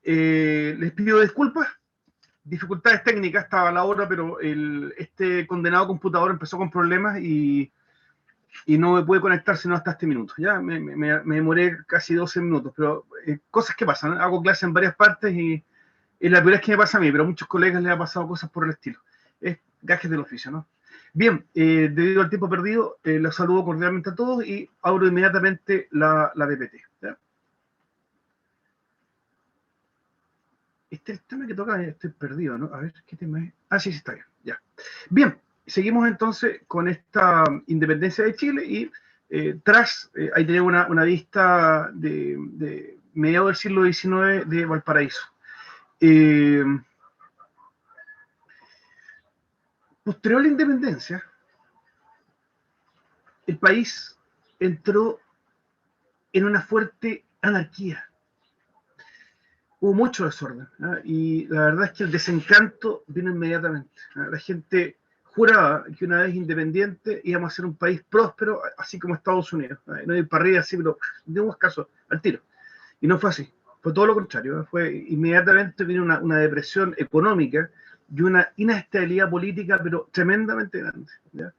Les pido disculpas, dificultades técnicas, estaba a la hora, pero este condenado computador empezó con problemas y no me pude conectar sino hasta este minuto. Ya me demoré casi 12 minutos, pero cosas que pasan. Hago clase en varias partes y es la primera vez que me pasa a mí, pero a muchos colegas les ha pasado cosas por el estilo. Es gajes del oficio, ¿no? Bien, debido al tiempo perdido, los saludo cordialmente a todos y abro inmediatamente la PPT. ¿Ya? Este es el tema que toca, estoy perdido, ¿no? A ver, ¿qué tema es? Ah, sí, sí, está bien, ya. Bien, seguimos entonces con esta independencia de Chile y ahí tenemos una vista de mediados del siglo XIX de Valparaíso. Posterior a la independencia, el país entró en una fuerte anarquía. Hubo mucho desorden, ¿no? Y la verdad es que el desencanto vino inmediatamente, ¿no? La gente juraba que una vez independiente íbamos a ser un país próspero, así como Estados Unidos, ¿no? No ir para arriba así, pero dimos caso al tiro. Y no fue así, fue todo lo contrario, ¿no? Fue inmediatamente vino una depresión económica y una inestabilidad política, pero tremendamente grande, ¿ya?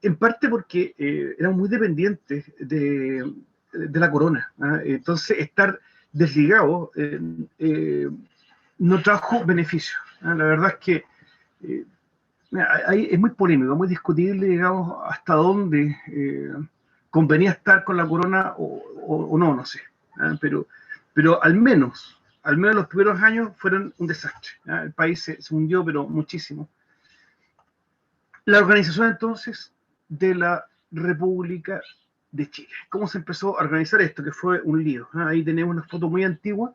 En parte porque eran muy dependientes de la corona, ¿no? Entonces estar desligado no trajo beneficio, ¿no? La verdad es que eh, es muy polémico, muy discutible, digamos, hasta dónde convenía estar con la corona o no, no sé, ¿no? Pero al menos los primeros años fueron un desastre, ¿no? El país se hundió, pero muchísimo. La organización entonces de la República de Chile. ¿Cómo se empezó a organizar esto? Que fue un lío. Ahí tenemos una foto muy antigua.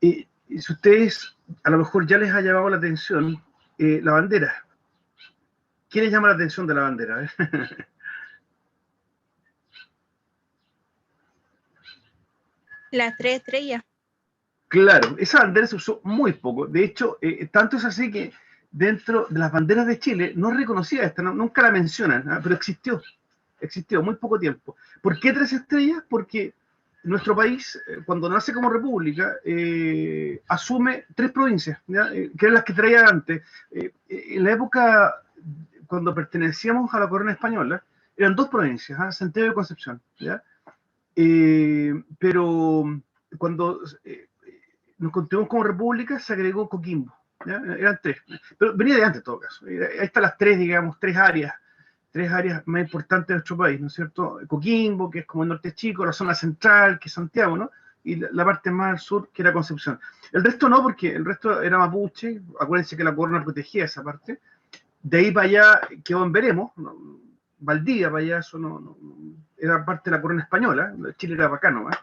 Y si ustedes a lo mejor ya les ha llamado la atención la bandera. ¿Quién les llama la atención de la bandera? Las 3 estrellas. Claro, esa bandera se usó muy poco. De hecho, tanto es así que dentro de las banderas de Chile no reconocía esta, no, nunca la mencionan, ¿eh? Pero existió muy poco tiempo. ¿Por qué 3 estrellas? Porque nuestro país, cuando nace como república, asume 3 provincias, ¿ya? Que eran las que traía antes. En la época, cuando pertenecíamos a la corona española, eran 2 provincias, ¿eh? Santiago y Concepción, ¿ya? Pero cuando nos constituimos como república, se agregó Coquimbo, ¿ya? Eran 3, pero venía de antes en todo caso. Ahí están las 3, digamos, 3 áreas más importantes de nuestro país, ¿no es cierto? Coquimbo, que es como el norte chico, la zona central, que es Santiago, ¿no? Y la parte más al sur, que era Concepción. El resto no, porque el resto era mapuche, acuérdense que la corona protegía esa parte. De ahí para allá quedó en veremos, ¿no? Valdivia para allá, eso no, era parte de la corona española, Chile era bacano, ¿eh?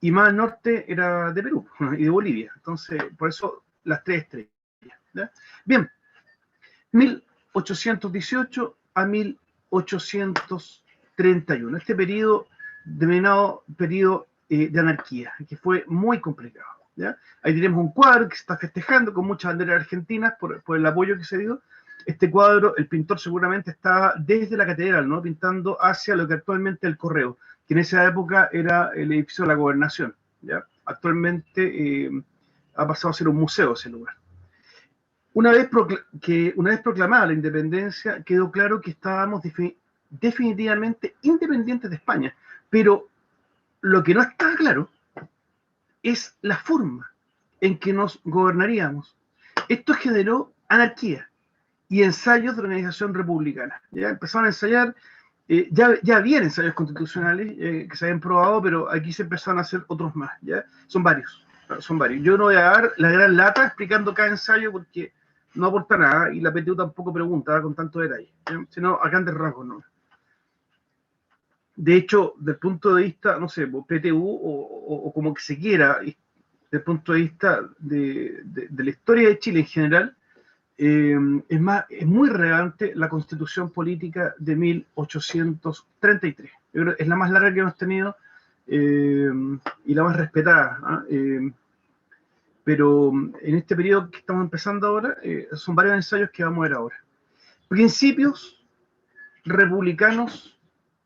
Y más al norte era de Perú y de Bolivia. Entonces, por eso las 3 estrellas, ¿ya? Bien, 1818 a 1831. Este periodo denominado periodo de anarquía, que fue muy complicado, ¿ya? Ahí tenemos un cuadro que se está festejando con muchas banderas argentinas por el apoyo que se dio. Este cuadro, el pintor seguramente estaba desde la catedral, ¿no? Pintando hacia lo que actualmente es el Correo, que en esa época era el edificio de la gobernación, ¿ya? Actualmente ha pasado a ser un museo ese lugar. Una vez proclamada la independencia, quedó claro que estábamos definitivamente independientes de España, pero lo que no estaba claro es la forma en que nos gobernaríamos. Esto generó anarquía y ensayos de organización republicana. Ya empezaron a ensayar, ya había ensayos constitucionales que se habían probado, pero aquí se empezaron a hacer otros más. ¿Ya? Son varios. Yo no voy a dar la gran lata explicando cada ensayo porque no aporta nada y la PTU tampoco pregunta con tanto detalle, ¿ya? Sino a grandes rasgos, ¿no? De hecho, del punto de vista, no sé, PTU o como que se quiera, desde el punto de vista de la historia de Chile en general, es muy relevante la Constitución Política de 1833. Yo creo que es la más larga que hemos tenido y la más respetada, ¿eh? Pero en este periodo que estamos empezando ahora, son varios ensayos que vamos a ver ahora. Principios republicanos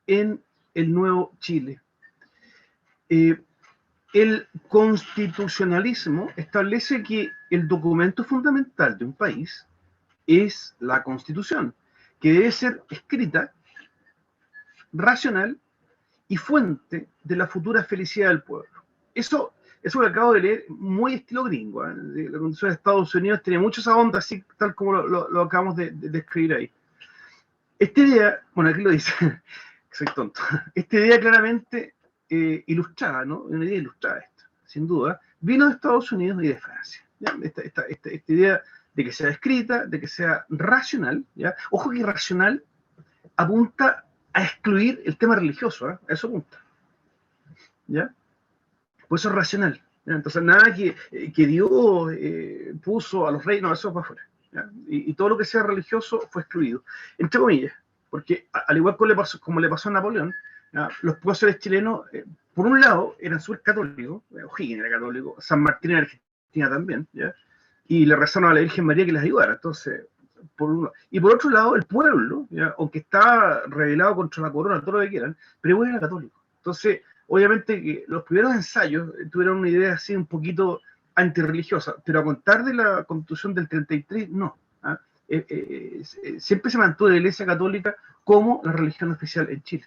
en el nuevo Chile. El constitucionalismo establece que el documento fundamental de un país es la Constitución, que debe ser escrita, racional y fuente de la futura felicidad del pueblo. Eso que acabo de leer, muy estilo gringo, ¿eh? La Constitución de Estados Unidos tiene mucho esa onda, así tal como lo acabamos de escribir ahí. Esta idea, bueno, aquí lo dice, soy tonto, esta idea claramente ilustrada, ¿no? Una idea ilustrada esta, sin duda, vino de Estados Unidos y de Francia. ¿Ya? Esta idea de que sea escrita, de que sea racional, ¿ya? Ojo que racional apunta a excluir el tema religioso, ¿eh? A eso apunta, ¿ya? Por eso es racional, ¿ya? Entonces nada que Dios puso a los reyes, no, eso para afuera, ¿ya? Y todo lo que sea religioso fue excluido, entre comillas, porque al igual como le pasó a Napoleón, ¿ya? Los próceres chilenos, por un lado, eran súper católicos, O'Higgins era católico, San Martín en Argentina también, ¿ya? Y le rezaron a la Virgen María que les ayudara. Entonces, y por otro lado, el pueblo, ¿ya? Aunque estaba rebelado contra la corona, todo lo que quieran, pero igual era católico. Entonces, obviamente que los primeros ensayos tuvieron una idea así un poquito antirreligiosa, pero a contar de la Constitución del 33, no. ¿Ah? Siempre se mantuvo la Iglesia Católica como la religión oficial en Chile.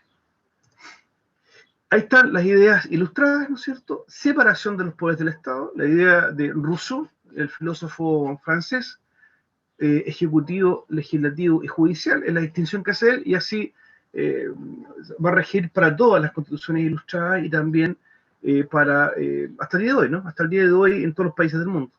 Ahí están las ideas ilustradas, ¿no es cierto? Separación de los poderes del Estado, la idea de Rousseau, el filósofo francés, ejecutivo, legislativo y judicial, es la distinción que hace él, y así va a regir para todas las constituciones ilustradas y también hasta el día de hoy, ¿no? Hasta el día de hoy en todos los países del mundo.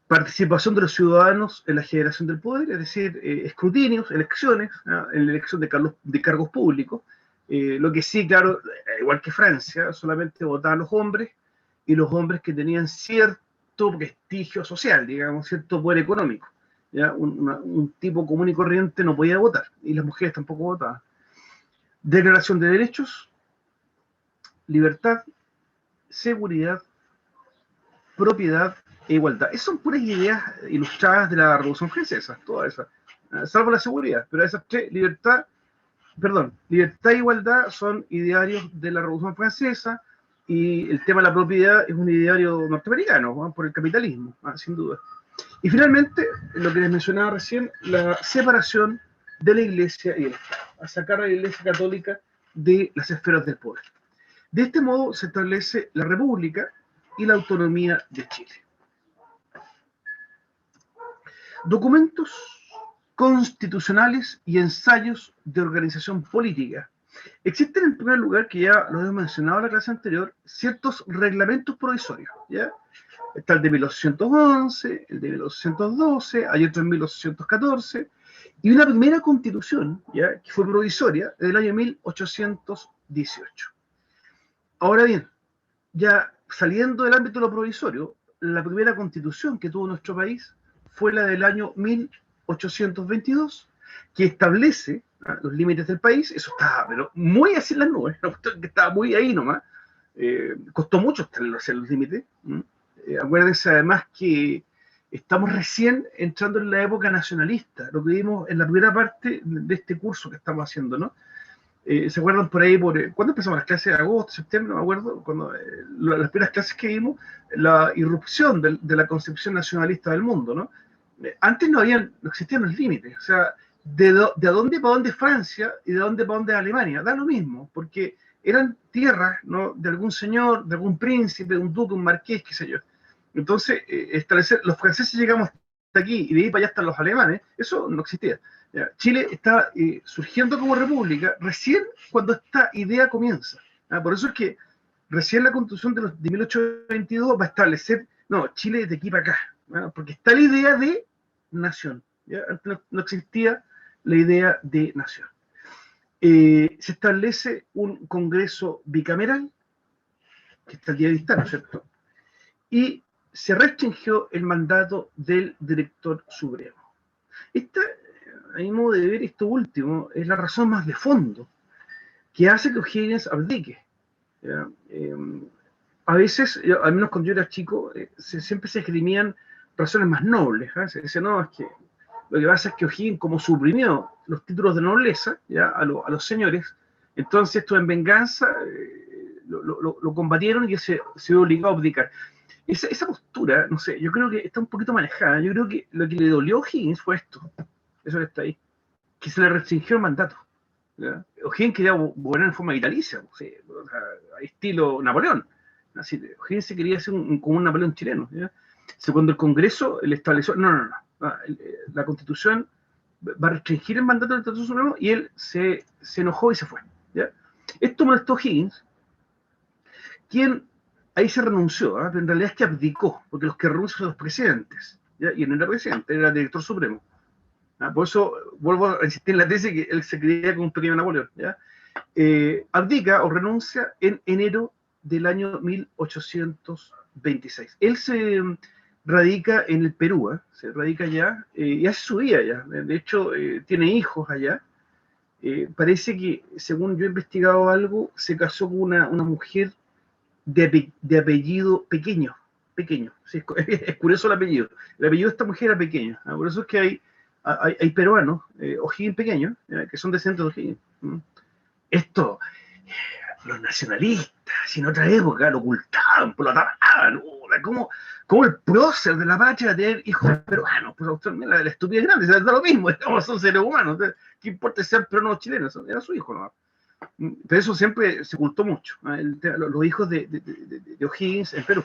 Participación de los ciudadanos en la generación del poder, es decir, escrutinios, elecciones, ¿no? En la elección de cargos públicos. Lo que sí, claro, igual que Francia, solamente votaban los hombres, y los hombres que tenían cierto prestigio social, digamos, cierto poder económico. ¿Ya? Un tipo común y corriente no podía votar, y las mujeres tampoco votaban. Declaración de derechos, libertad, seguridad, propiedad e igualdad. Esas son puras ideas ilustradas de la Revolución Francesa, todas esas, salvo la seguridad, pero esas tres, libertad e igualdad son idearios de la Revolución Francesa, y el tema de la propiedad es un ideario norteamericano, ¿no? Por el capitalismo, sin duda. Y finalmente, lo que les mencionaba recién, la separación de la Iglesia y el Estado, a sacar a la Iglesia Católica de las esferas del poder. De este modo se establece la República y la autonomía de Chile. Documentos constitucionales y ensayos de organización política. Existen, en primer lugar, que ya lo hemos mencionado en la clase anterior, ciertos reglamentos provisorios, ¿ya? Está el de 1811, el de 1812, hay otro en 1814, y una primera constitución, ¿ya? Que fue provisoria, del año 1818. Ahora bien, ya saliendo del ámbito de lo provisorio, la primera constitución que tuvo nuestro país fue la del año 1822, que establece los límites del país. Eso estaba pero muy así en las nubes, estaba muy ahí nomás. Costó mucho establecer los límites. Acuérdense además que estamos recién entrando en la época nacionalista, lo que vimos en la primera parte de este curso que estamos haciendo, ¿no? ¿Se acuerdan por ahí? ¿Cuándo empezamos las clases? ¿Agosto, septiembre? No me acuerdo. Cuando, las primeras clases que vimos, la irrupción de la concepción nacionalista del mundo, ¿no? Antes no existían los límites. O sea, de dónde para dónde Francia y de dónde para dónde Alemania. Da lo mismo, porque eran tierras, ¿no? De algún señor, de algún príncipe, un duque, un marqués, qué sé yo. Entonces, los franceses llegamos hasta aquí y de ahí para allá están los alemanes. Eso no existía. Chile está surgiendo como república recién cuando esta idea comienza. Por eso es que recién la Constitución de 1822 va a establecer, no, Chile es de aquí para acá, porque está la idea de nación. ¿Ya? Antes no existía la idea de nación. Se establece un Congreso bicameral, que está el día de estar, ¿no es cierto? Y se restringió el mandato del director supremo. A mi modo de ver, esto último es la razón más de fondo que hace que O'Higgins abdique. A veces, al menos cuando yo era chico, siempre se esgrimían razones más nobles. Se dice, no, es que lo que pasa es que O'Higgins, como suprimió los títulos de nobleza, ¿ya? A los señores, entonces esto en venganza lo combatieron y él se vio obligado a abdicar. Esa postura, no sé, yo creo que está un poquito manejada. Yo creo que lo que le dolió a O'Higgins fue esto, eso que está ahí, que se le restringió el mandato. ¿Ya? O'Higgins quería gobernar en forma vitalicia, ¿sí? O sea, estilo Napoleón. Así, O'Higgins se quería hacer como un Napoleón chileno. ¿Ya? Cuando el Congreso le estableció, no, la Constitución va a restringir el mandato del Estatuto Supremo, y él se enojó y se fue. ¿Ya? Esto molestó a O'Higgins, quien ahí se renunció, ¿eh? Pero en realidad es que abdicó, porque los que renuncian son los presidentes, ¿ya? Y él no era presidente, era director supremo. ¿Ah? Por eso vuelvo a insistir en la tesis que él se creía como un pequeño Napoleón. ¿Ya? Abdica o renuncia en enero del año 1826. Él se radica en el Perú, ¿eh? Se radica allá y hace su vida allá. De hecho, tiene hijos allá. Parece que, según yo he investigado algo, se casó con una mujer de apellido pequeño. Sí, es curioso el apellido. El apellido de esta mujer era pequeño. ¿Ah? Por eso es que hay peruanos, O'Higgins pequeños, que son descendientes de O'Higgins. Esto, los nacionalistas, en otra época, lo ocultaban, lo tapaban. Como el prócer de la patria de tener hijos peruanos? Pues la estupidez grande, da lo mismo, son seres humanos. ¿Qué importa si sean peruanos o chilenos? Era su hijo, ¿no? Pero eso siempre se ocultó mucho, los hijos de O'Higgins en Perú.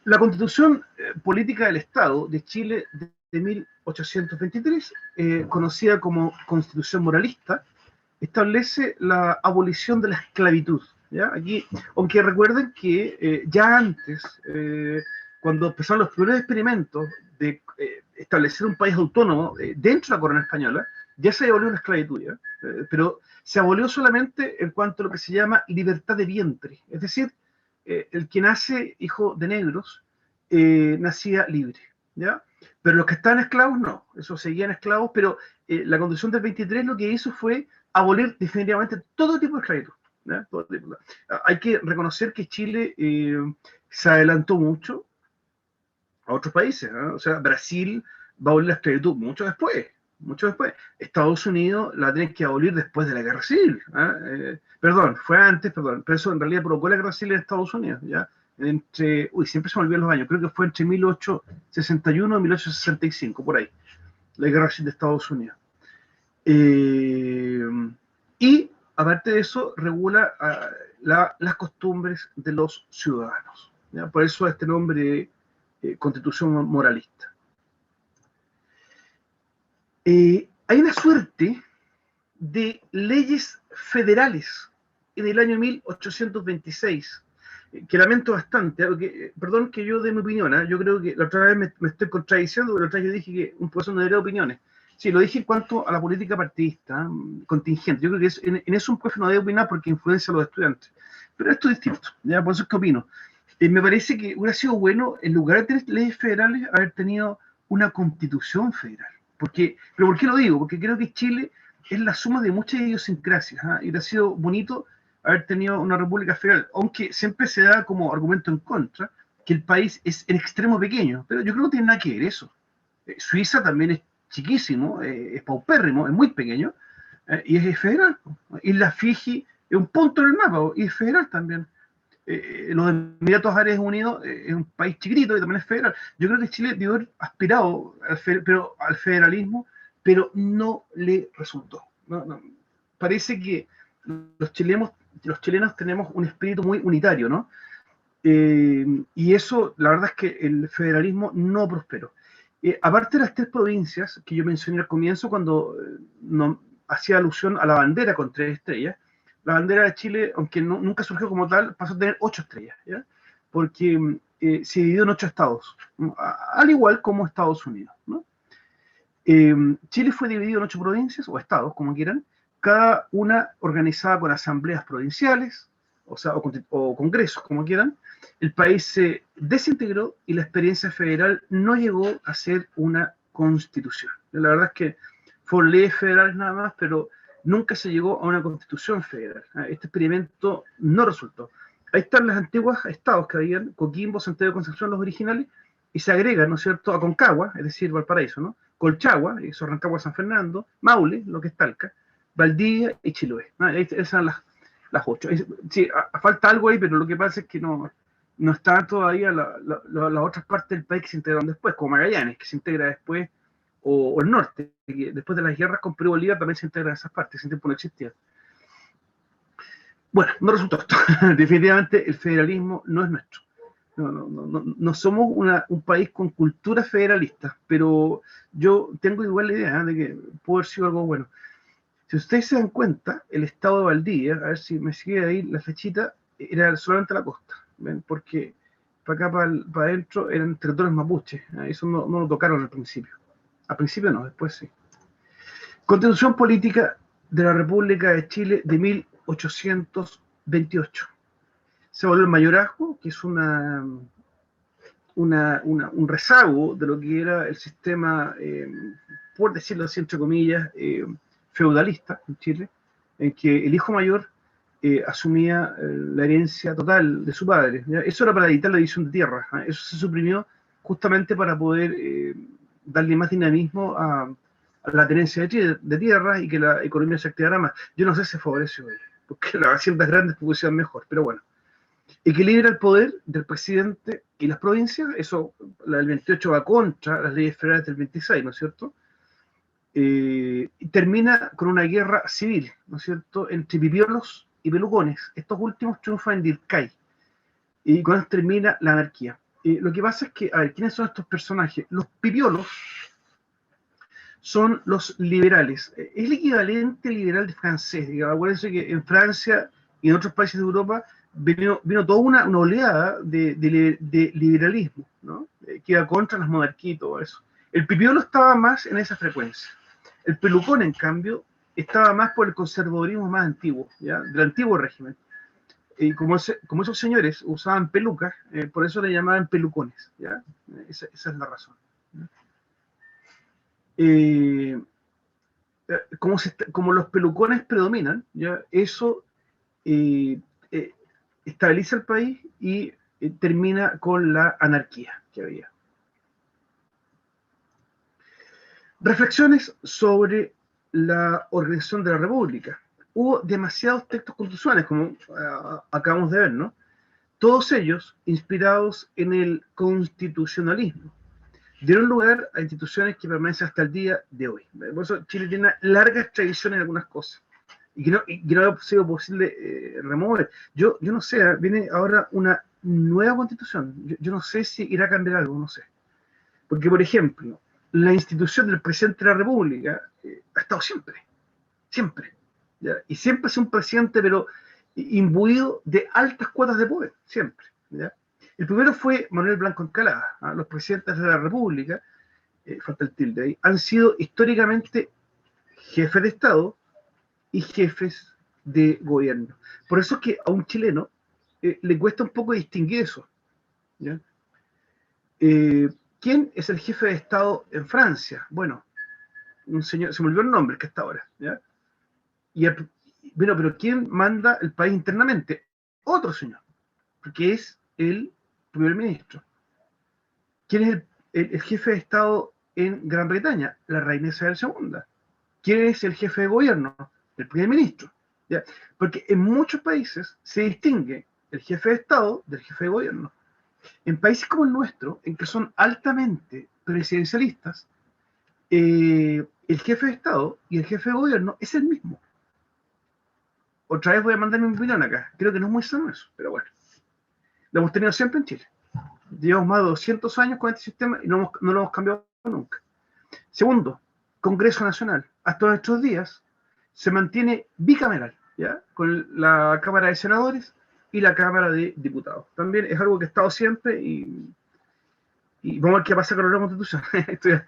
La Constitución Política del Estado de Chile de 1823, conocida como Constitución Moralista, establece la abolición de la esclavitud. ¿Ya? Aquí, aunque recuerden que ya antes, cuando empezaron los primeros experimentos de establecer un país autónomo dentro de la corona española, ya se abolió la esclavitud, ¿ya? Pero se abolió solamente en cuanto a lo que se llama libertad de vientre, es decir, el que nace hijo de negros nacía libre, ¿ya? Pero los que estaban esclavos no, esos seguían esclavos, pero la Constitución del 23 lo que hizo fue abolir definitivamente todo tipo de esclavitud. ¿Ya? Todo tipo. Hay que reconocer que Chile se adelantó mucho a otros países, ¿no? O sea, Brasil va a abolir la esclavitud mucho después. Estados Unidos la tiene que abolir después de la guerra civil. Perdón, fue antes, pero eso en realidad provocó la guerra civil en Estados Unidos. ¿Ya? Siempre se me olvidan los años, creo que fue entre 1861 y 1865, por ahí, la guerra civil de Estados Unidos. Y aparte de eso, regula las costumbres de los ciudadanos. ¿Ya? Por eso este nombre de Constitución Moralista. Hay una suerte de leyes federales en el año 1826, que lamento bastante, porque, perdón que yo dé mi opinión, yo creo que la otra vez me estoy contradiciendo, porque la otra vez yo dije que un profesor no debería opiniones. Sí, lo dije en cuanto a la política partidista, contingente. Yo creo que en eso un profe no debe opinar porque influencia a los estudiantes. Pero esto es distinto, ¿ya? Por eso es que opino. Me parece que hubiera sido bueno, en lugar de tener leyes federales, haber tenido una constitución federal. ¿Pero por qué lo digo? Porque creo que Chile es la suma de muchas idiosincrasias, y hubiera sido bonito haber tenido una república federal, aunque siempre se da como argumento en contra que el país es en extremo pequeño, pero yo creo que no tiene nada que ver eso. Suiza también es chiquísimo, es paupérrimo, es muy pequeño, y es federal. Isla Fiji es un punto en el mapa, y es federal también. Los Emiratos Árabes Unidos es un país chiquitito y también es federal. Yo creo que Chile debió haber aspirado al federalismo, pero no le resultó. No. Parece que los chilenos tenemos un espíritu muy unitario, ¿no? Y eso, la verdad es que el federalismo no prosperó. Aparte de las 3 provincias que yo mencioné al comienzo, cuando hacía alusión a la bandera con 3 estrellas, la bandera de Chile, aunque nunca surgió como tal, pasó a tener 8 estrellas, ¿ya? Porque se dividió en 8 estados, al igual como Estados Unidos, ¿no? Chile fue dividido en 8 provincias, o estados, como quieran, cada una organizada con asambleas provinciales, o congresos, como quieran. El país se desintegró y la experiencia federal no llegó a ser una constitución. La verdad es que fueron leyes federales nada más, pero nunca se llegó a una constitución federal. Este experimento no resultó. Ahí están los antiguos estados que habían, Coquimbo, Santiago de Concepción, los originales, y se agregan, ¿no es cierto?, a Concagua, es decir, Valparaíso, ¿no? Colchagua, eso Rancagua, San Fernando, Maule, lo que es Talca, Valdivia y Chiloé. Esas eran Las 8. Sí, falta algo ahí, pero lo que pasa es que no están todavía las otras partes del país que se integraron después, como Magallanes, que se integra después, o el norte, que después de las guerras con Perú y Bolivia también se integran esas partes, ese tiempo no existía. Bueno, no resultó esto. Definitivamente el federalismo no es nuestro. No somos un país con cultura federalista, pero yo tengo igual la idea de que puede haber sido algo bueno. Si ustedes se dan cuenta, el estado de Valdivia, a ver si me sigue ahí la flechita, era solamente la costa, ¿ven? Porque para acá, para adentro, eran territorios mapuches. Eso no lo tocaron al principio. Al principio no, después sí. Constitución Política de la República de Chile de 1828. Se volvió el mayorazgo, que es un rezago de lo que era el sistema, por decirlo así, entre comillas, feudalista en Chile, en que el hijo mayor asumía la herencia total de su padre, ¿ya? Eso era para evitar la división de tierras, ¿eh? Eso se suprimió justamente para poder darle más dinamismo a la tenencia de tierras y que la economía se activara más. Yo no sé si favoreció, porque las haciendas grandes funcionan mejor, pero bueno. Equilibra el poder del presidente y las provincias, eso, la del 28 va contra las leyes federales del 26, ¿no es cierto? Y termina con una guerra civil, ¿no es cierto?, entre pipiolos y pelucones. Estos últimos triunfan en Dircay, y con eso termina la anarquía. Lo que pasa es que, a ver, ¿quiénes son estos personajes? Los pipiolos son los liberales. Es el equivalente liberal de francés, digamos. Acuérdense que en Francia y en otros países de Europa vino toda una oleada de liberalismo, ¿no? Que iba contra las monarquías y todo eso. El pipiolo estaba más en esa frecuencia. El pelucón, en cambio, estaba más por el conservadurismo más antiguo, ¿ya? Del antiguo régimen. Y como esos señores usaban pelucas, por eso le llamaban pelucones, ¿ya? Esa es la razón. Como los pelucones predominan, ¿ya? Eso estabiliza el país y termina con la anarquía que había. Reflexiones sobre la organización de la República. Hubo demasiados textos constitucionales, como acabamos de ver, ¿no? Todos ellos inspirados en el constitucionalismo. Dieron lugar a instituciones que permanecen hasta el día de hoy. Por eso Chile tiene largas tradiciones en algunas cosas y que no ha sido posible remover. Yo no sé, viene ahora una nueva constitución. Yo no sé si irá a cambiar algo, no sé. Porque, por ejemplo, la institución del presidente de la República ha estado siempre, ¿ya? Y siempre es un presidente, pero imbuido de altas cuotas de poder, siempre, ¿ya? El primero fue Manuel Blanco Encalada, ¿ah? Los presidentes de la República, falta el tilde ahí, han sido históricamente jefes de Estado y jefes de gobierno. Por eso es que a un chileno le cuesta un poco distinguir eso, ¿ya? ¿Quién es el jefe de Estado en Francia? Bueno, un señor, se me olvidó el nombre, que está ahora, ¿ya? Bueno, pero ¿quién manda el país internamente? Otro señor, porque es el primer ministro. ¿Quién es el jefe de Estado en Gran Bretaña? La reina Isabel II. ¿Quién es el jefe de gobierno? El primer ministro, ¿ya? Porque en muchos países se distingue el jefe de Estado del jefe de gobierno. En países como el nuestro, en que son altamente presidencialistas, el jefe de Estado y el jefe de gobierno es el mismo. Otra vez voy a mandar mi opinión acá. Creo que no es muy sano eso, pero bueno. Lo hemos tenido siempre en Chile. Llevamos más de 200 años con este sistema y no lo hemos cambiado nunca. Segundo, Congreso Nacional. Hasta nuestros días se mantiene bicameral, ¿ya? Con la Cámara de Senadores y la Cámara de Diputados. También es algo que ha estado siempre y vamos a ver qué pasa con la nueva Constitución. estoy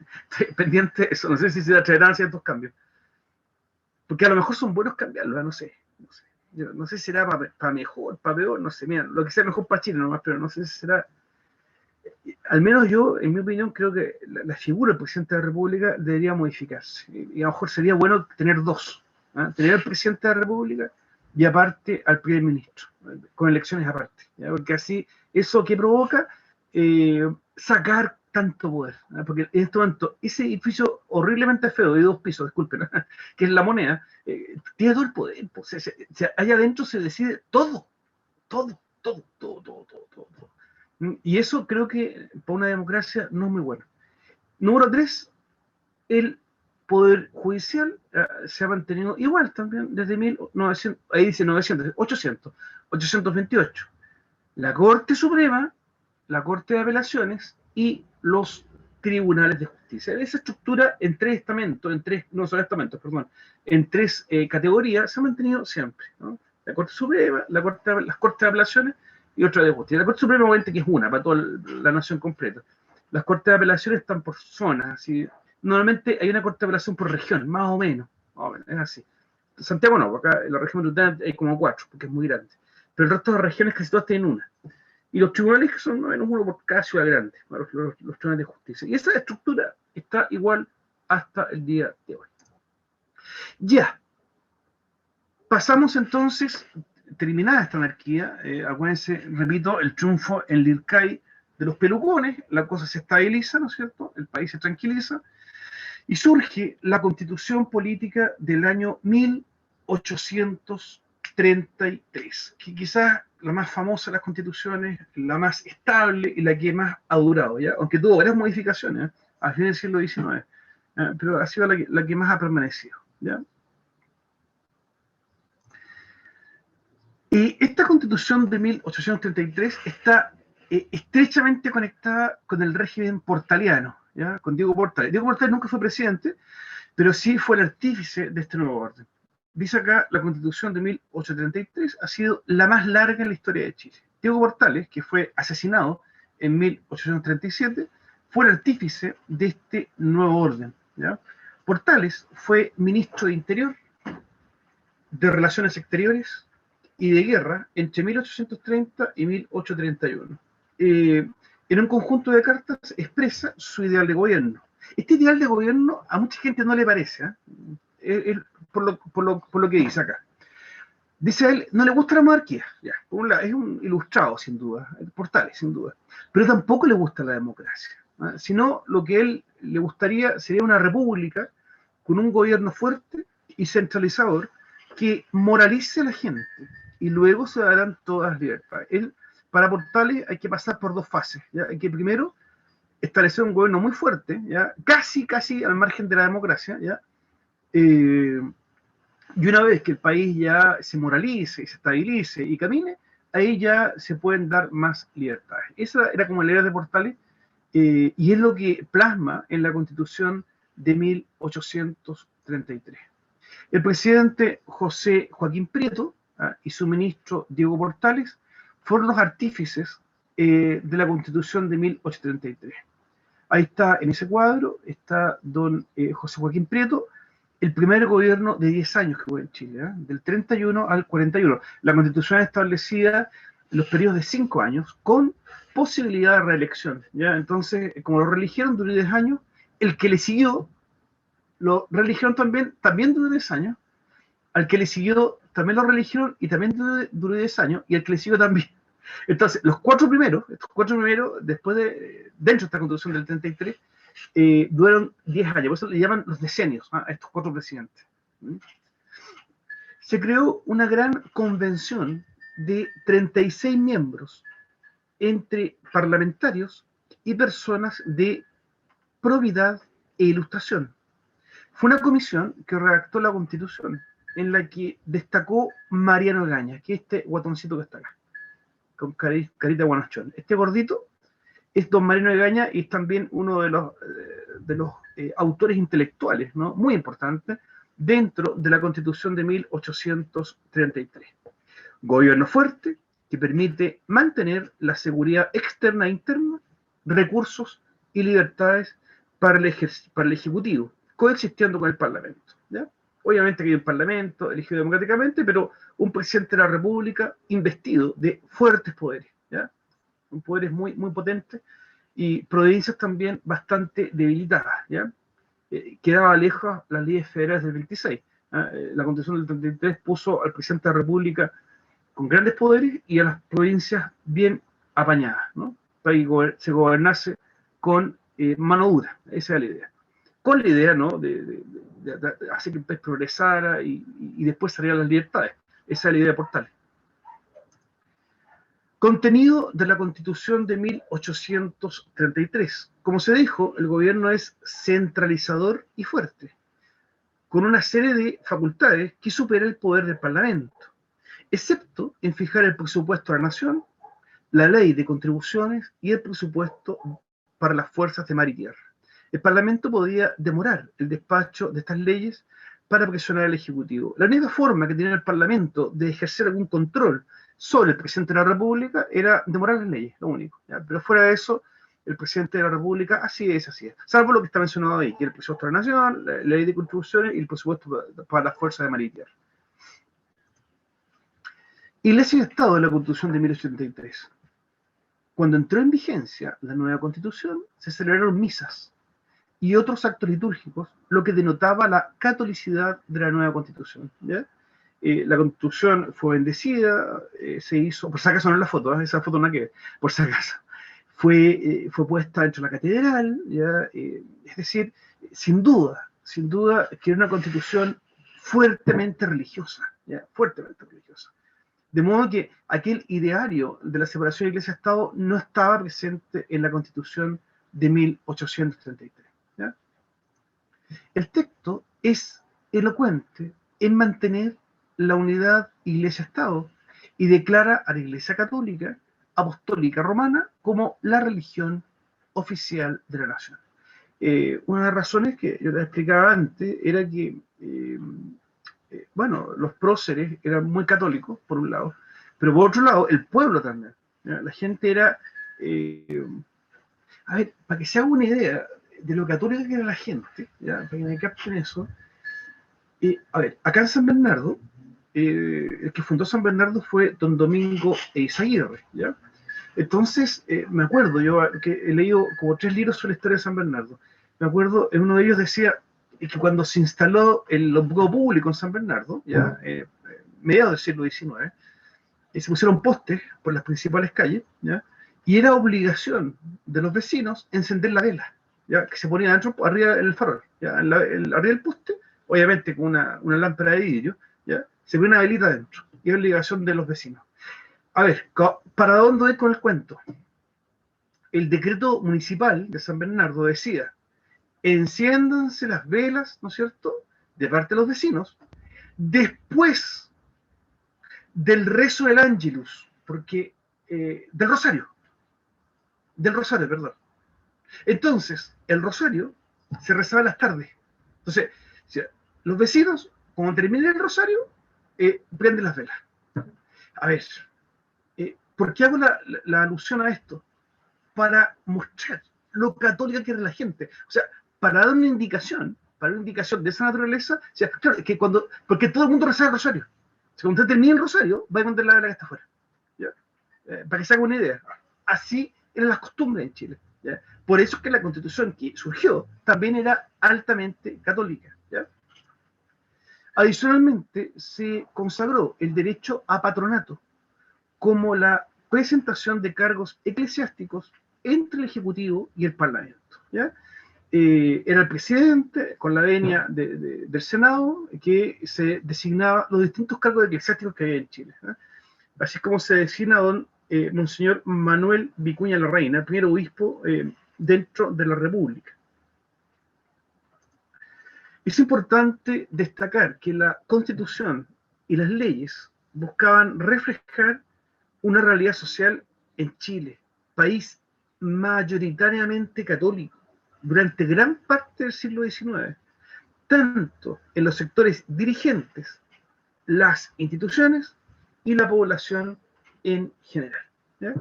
pendiente de eso. No sé si se traerán ciertos cambios. Porque a lo mejor son buenos cambiarlos, no sé. Yo no sé si será para mejor, para peor, no sé. Mira, lo que sea mejor para Chile nomás, pero no sé si será. Al menos yo, en mi opinión, creo que la figura del presidente de la República debería modificarse. Y a lo mejor sería bueno tener dos. ¿Ah? Tener al presidente de la República y aparte al primer ministro, con elecciones aparte, ¿ya? Porque así, eso que provoca sacar tanto poder, ¿no? Porque en este momento ese edificio horriblemente feo, de 2 pisos, disculpen, ¿no? Que es La Moneda, tiene todo el poder, pues, allá adentro se decide todo, todo, todo, todo, todo, todo, todo, todo. Y eso creo que para una democracia no es muy bueno. Número 3, el poder judicial se ha mantenido igual también desde 1900, ahí dice 900, 828. La Corte Suprema, la Corte de Apelaciones y los tribunales de justicia. Esa estructura en 3 estamentos, no solo estamentos, perdón, en 3 categorías se ha mantenido siempre, ¿no? La Corte Suprema, las Cortes de Apelaciones y otra de justicia. La Corte Suprema, obviamente, que es una para toda la nación completa. Las Cortes de Apelaciones están por zonas, así. Normalmente hay una Corte de Apelación por región, más o menos, es así. Santiago no, acá en la región metropolitana hay como 4, porque es muy grande. Pero el resto de regiones casi todas tienen una. Y los tribunales que son más o menos uno por cada ciudad grande, los tribunales de justicia. Y esa estructura está igual hasta el día de hoy. Ya. Pasamos entonces, terminada esta anarquía, acuérdense, repito, el triunfo en Lircay de los pelucones, la cosa se estabiliza, ¿no es cierto? El país se tranquiliza, y surge la Constitución Política del año 1833, que quizás la más famosa de las constituciones, la más estable y la que más ha durado, ¿ya? Aunque tuvo varias modificaciones, al fin del siglo XIX, pero ha sido la que más ha permanecido, ¿ya? Y esta Constitución de 1833 está estrechamente conectada con el régimen portaliano, ¿ya? Con Diego Portales. Diego Portales nunca fue presidente, pero sí fue el artífice de este nuevo orden. Dice acá, la Constitución de 1833 ha sido la más larga en la historia de Chile. Diego Portales, que fue asesinado en 1837, fue el artífice de este nuevo orden, ¿ya? Portales fue ministro de Interior, de Relaciones Exteriores y de Guerra entre 1830 y 1831. En un conjunto de cartas expresa su ideal de gobierno. Este ideal de gobierno a mucha gente no le parece, por lo que dice acá. Dice a él, no le gusta la monarquía, ya, por un lado, es un ilustrado sin duda, Portales sin duda, pero tampoco le gusta la democracia, sino lo que a él le gustaría sería una república con un gobierno fuerte y centralizador que moralice a la gente y luego se darán todas las libertades. Para Portales hay que pasar por 2 fases, ¿ya? Hay que primero establecer un gobierno muy fuerte, ¿ya? Casi al margen de la democracia, ¿ya? Y una vez que el país ya se moralice, se estabilice y camine, ahí ya se pueden dar más libertades. Esa era como la idea de Portales, y es lo que plasma en la Constitución de 1833. El presidente José Joaquín Prieto y su ministro Diego Portales fueron los artífices de la Constitución de 1833. Ahí está, en ese cuadro, está don José Joaquín Prieto, el primer gobierno de 10 años que hubo en Chile, del 31 al 41. La Constitución establecía los periodos de 5 años con posibilidad de reelección, ¿ya? Entonces, como lo reeligieron durante 10 años, el que le siguió lo reeligieron también duró 10 años, al que le siguió también lo reeligieron y también duró 10 años, y al que le siguió también. Entonces, estos 4 primeros, después dentro de esta Constitución del 33, duraron 10 años, por eso le llaman los decenios a estos 4 presidentes. Se creó una gran convención de 36 miembros entre parlamentarios y personas de probidad e ilustración. Fue una comisión que redactó la Constitución, en la que destacó Mariano Egaña, que es este guatoncito que está acá, con carita guanochón. Este gordito es don Mariano Egaña y es también uno de los autores intelectuales, ¿no? Muy importantes dentro de la Constitución de 1833. Gobierno fuerte que permite mantener la seguridad externa e interna, recursos y libertades para el Ejecutivo, coexistiendo con el Parlamento, ¿ya? Obviamente que hay un Parlamento elegido democráticamente, pero un presidente de la República investido de fuertes poderes, ¿ya? Poderes muy, muy potentes y provincias también bastante debilitadas, ¿ya? Quedaba lejos las leyes federales del 26. La Constitución del 33 puso al presidente de la República con grandes poderes y a las provincias bien apañadas, ¿no? Para que se gobernase con mano dura, esa era la idea. Con la idea, ¿no?, de hacer que el país progresara y después salieran las libertades. Esa es la idea de Portales. Contenido de la Constitución de 1833. Como se dijo, el gobierno es centralizador y fuerte, con una serie de facultades que supera el poder del Parlamento, excepto en fijar el presupuesto de la nación, la ley de contribuciones y el presupuesto para las fuerzas de mar y tierra. El Parlamento podía demorar el despacho de estas leyes para presionar al Ejecutivo. La única forma que tenía el Parlamento de ejercer algún control sobre el presidente de la República era demorar las leyes, lo único, ¿ya? Pero fuera de eso, el presidente de la República así es, salvo lo que está mencionado ahí, que es el presupuesto de la nación, la ley de contribuciones y el presupuesto para las fuerzas de mar y tierra. Iglesia y Estado de la Constitución de 1883. Cuando entró en vigencia la nueva Constitución, se celebraron misas y otros actos litúrgicos, lo que denotaba la catolicidad de la nueva Constitución, ¿ya? La Constitución fue bendecida, se hizo, por si acaso no es la foto, esa foto no que por si acaso, fue puesta dentro de la catedral, ¿ya? Es decir, sin duda, que era una Constitución fuertemente religiosa, ¿ya? Fuertemente religiosa. De modo que aquel ideario de la separación de Iglesia-Estado no estaba presente en la Constitución de 1833. ¿Ya? El texto es elocuente en mantener la unidad Iglesia-Estado y declara a la Iglesia Católica Apostólica Romana como la religión oficial de la nación. Una de las razones que yo les explicaba antes era que bueno, los próceres eran muy católicos, por un lado, pero por otro lado, el pueblo también. ¿Ya? La gente era... a ver, para que se haga una idea de lo católica que era la gente, ¿ya? Para que me capten eso, a ver, acá en San Bernardo, el que fundó San Bernardo fue don Domingo Eizaguirre, ¿ya? Entonces, me acuerdo, yo que he leído como 3 libros sobre la historia de San Bernardo, me acuerdo, en uno de ellos decía que cuando se instaló el ombudo público en San Bernardo, ya mediados del siglo XIX, se pusieron postes por las principales calles, ¿ya? Y era obligación de los vecinos encender la vela, ¿ya? Que se ponía adentro, arriba en el farol, ¿ya? Arriba del poste, obviamente con una lámpara de vidrio, ¿ya? Se ponía una velita adentro, y era obligación de los vecinos. A ver, ¿para dónde voy con el cuento? El decreto municipal de San Bernardo decía: enciéndanse las velas, ¿no es cierto?, de parte de los vecinos, después del rezo del Ángelus, porque, del rosario, perdón. Entonces, el rosario se rezaba en las tardes. Entonces, los vecinos, cuando terminen el rosario, prenden las velas. A ver, ¿por qué hago la alusión a esto? Para mostrar lo católica que era la gente. O sea, para dar una indicación de esa naturaleza, o sea, claro, que porque todo el mundo rezaba el rosario. Si cuando usted termina el rosario, va a encontrar la vela que está afuera. ¿Ya? Para que se haga una idea. Así eran las costumbres en Chile. ¿Ya? Por eso es que la Constitución que surgió también era altamente católica. ¿Ya? Adicionalmente, se consagró el derecho a patronato como la presentación de cargos eclesiásticos entre el Ejecutivo y el Parlamento. ¿Ya? Era el presidente, con la venia del Senado, que se designaba los distintos cargos eclesiásticos que había en Chile. ¿Eh? Así es como se designa a don Monseñor Manuel Vicuña Larreina, el primer obispo dentro de la República. Es importante destacar que la Constitución y las leyes buscaban reflejar una realidad social en Chile, país mayoritariamente católico, durante gran parte del siglo XIX, tanto en los sectores dirigentes, las instituciones y la población en general. ¿Ya?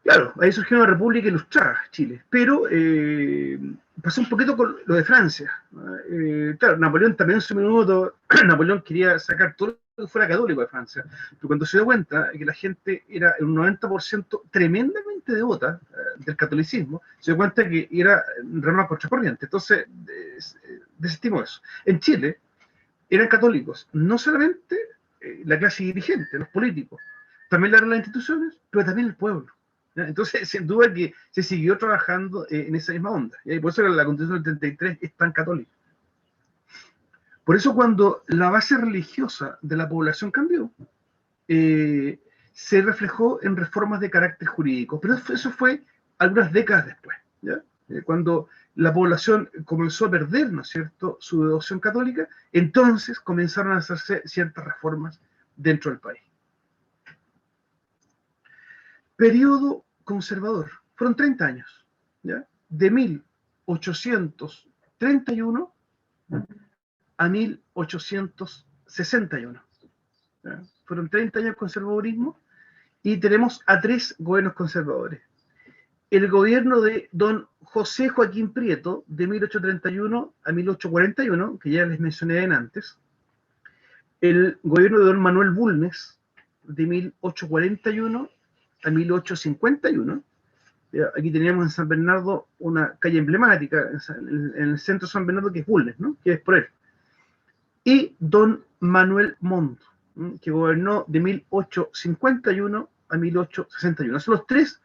Claro, ahí surgió una república ilustrada, Chile, pero pasó un poquito con lo de Francia. Claro, Napoleón también en su minuto, Napoleón quería sacar todo lo que fuera católico de Francia, pero cuando se dio cuenta de que la gente era un 90% tremendamente devota del catolicismo, se dio cuenta que era rama contracorriente, entonces desestimó eso. En Chile eran católicos, no solamente la clase dirigente, los políticos, también las instituciones, pero también el pueblo. ¿ya? Entonces, sin duda que se siguió trabajando en esa misma onda, ¿ya? Y por eso la Constitución del 33 es tan católica. Por eso cuando la base religiosa de la población cambió, se reflejó en reformas de carácter jurídico, pero eso fue algunas décadas después, ¿ya? Cuando la población comenzó a perder, ¿no es cierto?, su devoción católica, entonces comenzaron a hacerse ciertas reformas dentro del país. Periodo conservador, fueron 30 años, ¿ya? De 1831 a 1861. ¿Ya? Fueron 30 años de conservadurismo y tenemos a 3 gobiernos conservadores. El gobierno de don José Joaquín Prieto, de 1831 a 1841, que ya les mencioné antes. El gobierno de don Manuel Bulnes, de 1841 a 1851. Aquí teníamos en San Bernardo una calle emblemática, en el centro de San Bernardo, que es Bulnes, ¿no?, que es por él. Y don Manuel Montt, que gobernó de 1851 a 1861. Son los 3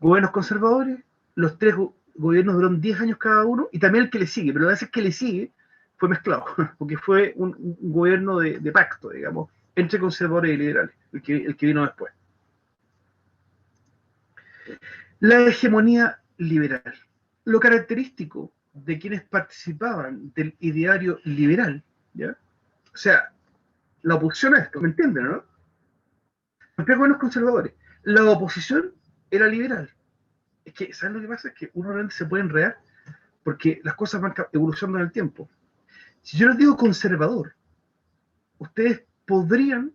gobiernos conservadores. Los 3 gobiernos duraron 10 años cada uno, y también el que le sigue, pero a veces que le sigue fue mezclado, porque fue un gobierno de pacto, digamos, entre conservadores y liberales, el que vino después. La hegemonía liberal. Lo característico de quienes participaban del ideario liberal, ¿ya? O sea, la oposición a esto, ¿me entienden, no? Los 3 gobiernos conservadores. La oposición era liberal. Es que, ¿saben lo que pasa? Es que uno realmente se puede enredar porque las cosas van evolucionando en el tiempo. Si yo les digo conservador, ustedes podrían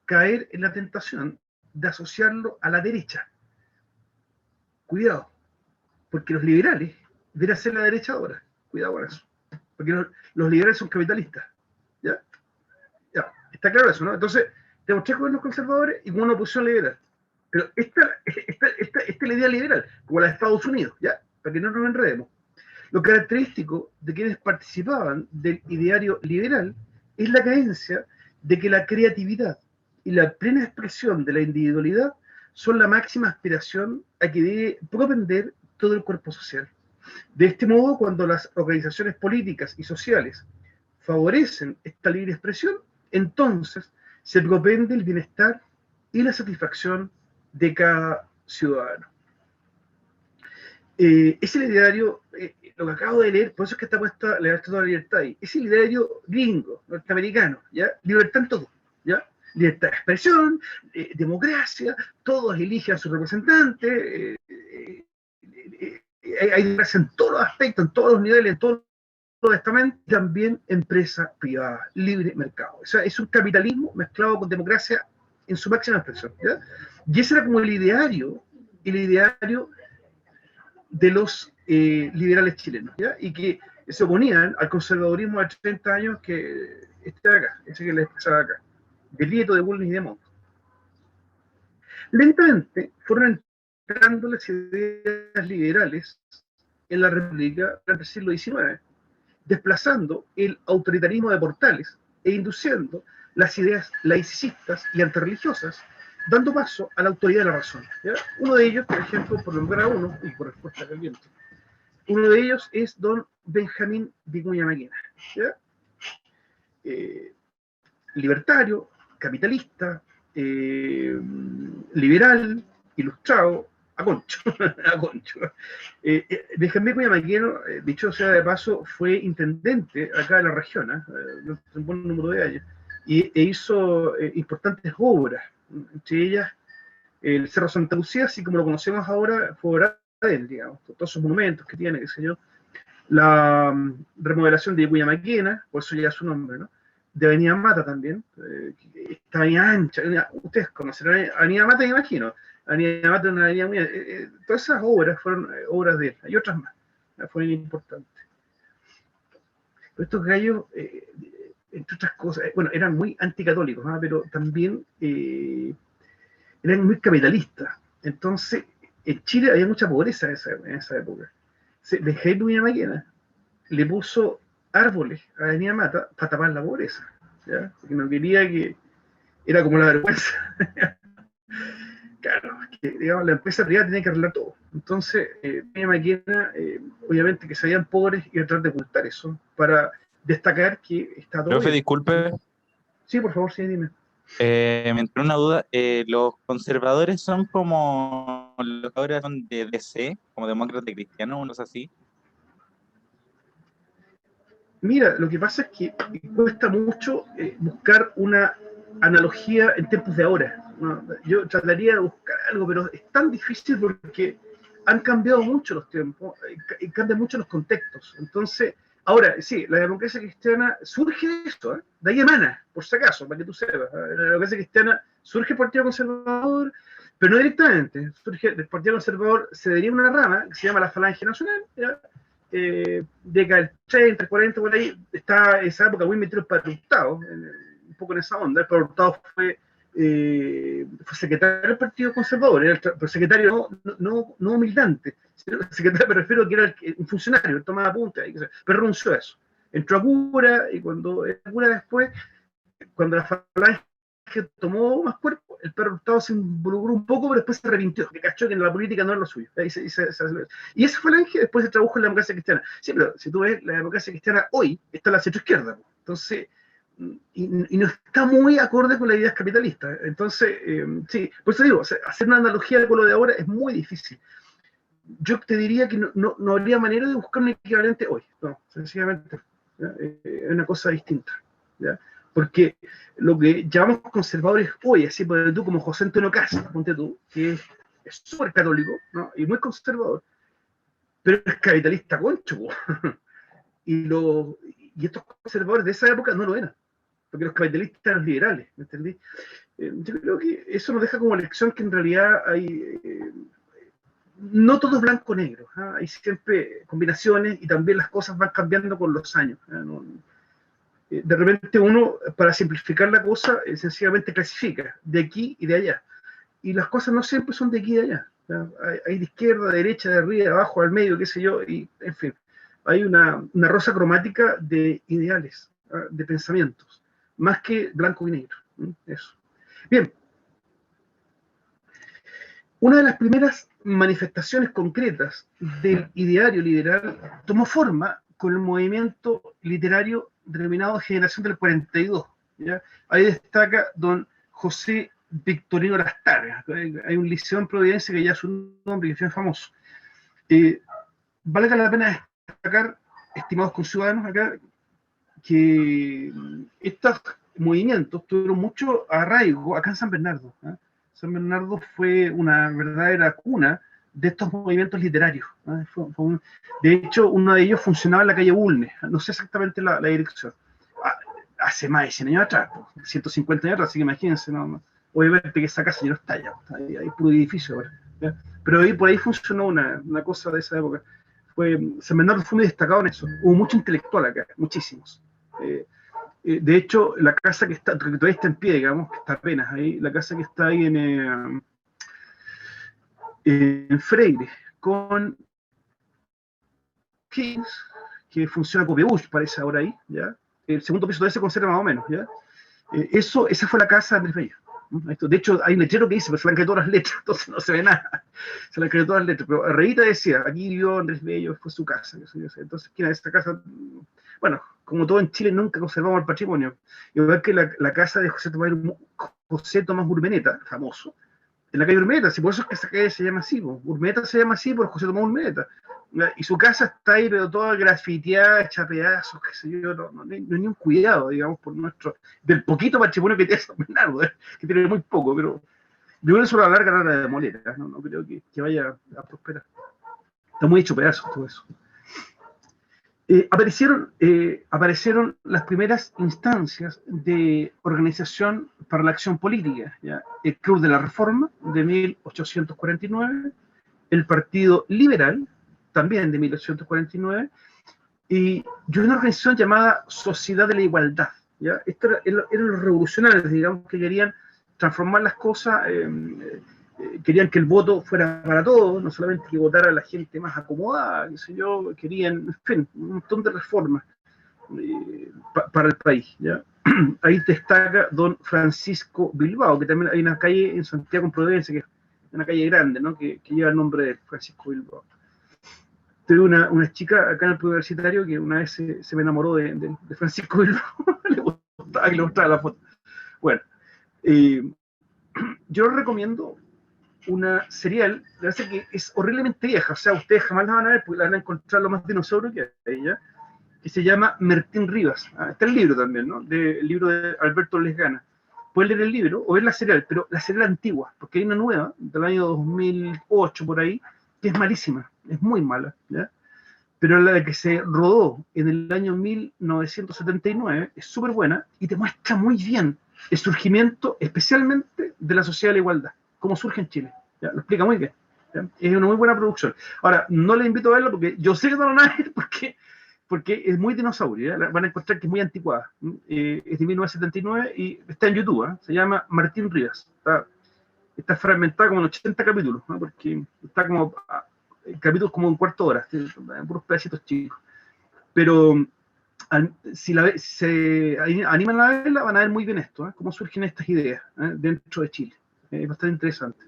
caer en la tentación de asociarlo a la derecha. Cuidado, porque los liberales deberían ser la derecha ahora. Cuidado con eso. Porque los liberales son capitalistas. ¿Ya? Ya, está claro eso, ¿no? Entonces, tenemos 3 gobiernos conservadores y una oposición liberal. Pero esta es la idea liberal, como la de Estados Unidos, ¿ya? Para que no nos enredemos. Lo característico de quienes participaban del ideario liberal es la creencia de que la creatividad y la plena expresión de la individualidad son la máxima aspiración a que debe propender todo el cuerpo social. De este modo, cuando las organizaciones políticas y sociales favorecen esta libre expresión, entonces se propende el bienestar y la satisfacción de cada ciudadano. Es el ideario, lo que acabo de leer, por eso es que está puesta la Estatua de la Libertad ahí, es el ideario gringo, norteamericano, ¿ya? Libertad en todo, ¿ya? Libertad de expresión, democracia, todos eligen a su representante, hay democracia en todos los aspectos, en todos los niveles, en todos los estamentos, también empresa privada, libre mercado. O sea, es un capitalismo mezclado con democracia en su máxima expresión, ¿ya? Y ese era como el ideario de los liberales chilenos, ¿ya? Y que se oponían al conservadurismo de 30 años que está acá, ese que les expresaba acá, de Prieto, de Bulnes y de Montt. Lentamente fueron entrando las ideas liberales en la República durante el siglo XIX, desplazando el autoritarismo de Portales e induciendo las ideas laicistas y antirreligiosas, dando paso a la autoridad de la razón, ¿ya? Uno de ellos, por ejemplo, por nombrar a uno, y por respuesta al viento, uno de ellos es don Benjamín Vicuña Maquena, ¿ya? Libertario, capitalista, liberal, ilustrado, a concho. A concho. Benjamín Vicuña Maquena, dicho sea de paso, fue intendente acá de la región, un buen número de años, e hizo importantes obras, entre ellas el Cerro Santa Lucía, así como lo conocemos ahora, fue obra de él, digamos, todos esos monumentos que tiene, qué sé yo, la remodelación de Vicuña Maquena, por eso ya su nombre, ¿no? De Avenida Mata también, esta avenida ancha, ustedes conocerán Avenida Mata, me imagino, Avenida Mata es una avenida muy... todas esas obras fueron obras de él, y otras más, fueron importantes. Pero estos gallos, entre otras cosas, bueno, eran muy anticatólicos, ¿no? Pero también eran muy capitalistas. Entonces, en Chile había mucha pobreza en esa época. Benjamín Vicuña Maquena le puso árboles a Avenida Mata para tapar la pobreza, ¿ya? Porque no quería que... Era como la vergüenza. Claro, que, digamos, la empresa privada tenía que arreglar todo. Entonces, Peña Maquena, obviamente que se veían pobres y tratar de ocultar eso, para destacar que está todo Profe, bien. disculpe, Sí, por favor, sí, dime. me entró una duda. ¿Los conservadores son como los que ahora son de DC, como demócratas cristianos, unos así? Mira, lo que pasa es que cuesta mucho buscar una analogía en tiempos de ahora, ¿no? Yo trataría de buscar algo, pero es tan difícil porque han cambiado mucho los tiempos, cambian mucho los contextos. Entonces, ahora, sí, la democracia cristiana surge de esto, ¿eh? De ahí emana, por si acaso, para que tú sepas. ¿Eh? La democracia cristiana surge del Partido Conservador, pero no directamente. Surge del Partido Conservador, se deriva una rama que se llama la Falange Nacional, ¿ya? Década del 30, 40, por ahí, está esa época muy metido para Hurtado, un poco en esa onda. Pero Hurtado fue secretario del Partido Conservador, era pero secretario no militante, secretario, me refiero a que era un funcionario, él tomaba apuntes, pero renunció a eso. Entró a Cura, y cuando era Cura después, cuando la Falange tomó más cuerpo, el perro Hurtado se involucró un poco, pero después se arrepintió, que cachó que en la política no era lo suyo. Y esa Falange después se tradujo en la democracia cristiana. Sí, pero si tú ves la democracia cristiana hoy, está en la centroizquierda. Entonces, y no está muy acorde con las ideas capitalistas. Entonces, sí, por eso digo, hacer una analogía con lo de ahora es muy difícil. Yo te diría que no habría manera de buscar un equivalente hoy. No, sencillamente es una cosa distinta. ¿Ya? Porque lo que llamamos conservadores hoy, así por tú como José Antonio Caz, ponte tú, que es súper católico, ¿no? Y muy conservador, pero es capitalista concho. y, y estos conservadores de esa época no lo eran, porque los capitalistas eran liberales, ¿me entendí? Yo creo que eso nos deja como lección que en realidad hay... no todo es blanco-negro, ¿eh? Hay siempre combinaciones y también las cosas van cambiando con los años. De repente uno, para simplificar la cosa, sencillamente clasifica de aquí y de allá. Y las cosas no siempre son de aquí y de allá. Hay de izquierda, de derecha, de arriba, de abajo, al medio, qué sé yo, y en fin. Hay una rosa cromática de ideales, de pensamientos, más que blanco y negro. Eso. Bien. Una de las primeras manifestaciones concretas del ideario liberal tomó forma con el movimiento literario denominado Generación del 42. ¿Ya? Ahí destaca don José Victorino Lastarga. Hay un liceo en Providencia que ya es un nombre que fue famoso. Valga la pena destacar, estimados conciudadanos acá, que estos movimientos tuvieron mucho arraigo acá en San Bernardo. ¿eh? San Bernardo fue una verdadera cuna de estos movimientos literarios. ¿eh? De hecho, uno de ellos funcionaba en la calle Bulnes, no sé exactamente la dirección. Hace más de 100 años atrás, 150 años atrás, así que imagínense, obviamente que esa casa ya no está, ya hay puro edificio ahora. ¿ya? Pero ahí, por ahí funcionó una cosa de esa época. San Bernardo fue muy destacado en eso. Hubo mucho intelectual acá, muchísimos. De hecho, la casa que todavía está en pie, digamos, que está apenas ahí, la casa que está ahí en Freire, con Keynes, que funciona como Bush, parece ahora ahí, ¿ya? El segundo piso todavía se conserva más o menos, ¿ya? Esa fue la casa de Andrés Bello. De hecho, hay un letrero que dice, pero se le han caído todas las letras, entonces no se ve nada. Se le han caído todas las letras, pero Revita decía, aquí vivió Andrés Bello, fue su casa. Entonces, ¿quién es esta casa? Bueno, como todo en Chile, nunca conservamos el patrimonio. Igual que la casa de José Tomás Urmeneta, famoso, en la calle Urmeneta, si por eso es que esa calle se llama así, Urmeneta se llama así por José Tomás Urmeneta. Y su casa está ahí, pero toda grafiteada, hecha pedazos, qué sé yo, no hay ni un cuidado, digamos, por del poquito patrimonio que tiene San Bernardo, que tiene muy poco, pero yo creo que eso a la larga no la demoler, no creo que vaya a prosperar. Está muy hecho pedazos todo eso. Aparecieron las primeras instancias de organización para la acción política, ¿ya? El Club de la Reforma de 1849, el Partido Liberal también de 1849, y una organización llamada Sociedad de la Igualdad. ¿ya? Esto eran los revolucionarios, digamos, que querían transformar las cosas, querían que el voto fuera para todos, no solamente que votara la gente más acomodada, qué sé yo, querían, en fin, un montón de reformas para el país. ¿ya? Ahí destaca don Francisco Bilbao, que también hay una calle en Santiago, en Providencia, que una calle grande, ¿no? Que lleva el nombre de Francisco Bilbao. Tuve una chica acá en el universitario que una vez se me enamoró de Francisco Bilbao, le gustaba que le mostraba la foto. Bueno, yo les recomiendo una serial, la verdad es que es horriblemente vieja, o sea, ustedes jamás la van a ver porque la van a encontrar lo más dinosaurio que hay, ¿ya? Que se llama Martín Rivas. Está el libro también, ¿no? El libro de Alberto Lesgana. Pueden leer el libro o ver la serial, pero la serial antigua, porque hay una nueva, del año 2008 por ahí, que es malísima, es muy mala, ¿ya? Pero la que se rodó en el año 1979 es súper buena y te muestra muy bien el surgimiento, especialmente de la sociedad de la igualdad, cómo surge en Chile. ¿Ya? Lo explica muy bien. ¿Ya? Es una muy buena producción. Ahora, no les invito a verla porque yo sé que no lo van a ver porque es muy dinosaurio. ¿Ya? Van a encontrar que es muy anticuada. Es de 1979 y está en YouTube. ¿eh? Se llama Martín Rivas. Está fragmentada como en 80 capítulos, ¿no? Porque está como capítulos como en cuarto de hora, puros pedacitos chicos. Pero si se animan a verla, van a ver muy bien esto, cómo surgen estas ideas dentro de Chile. Es bastante interesante.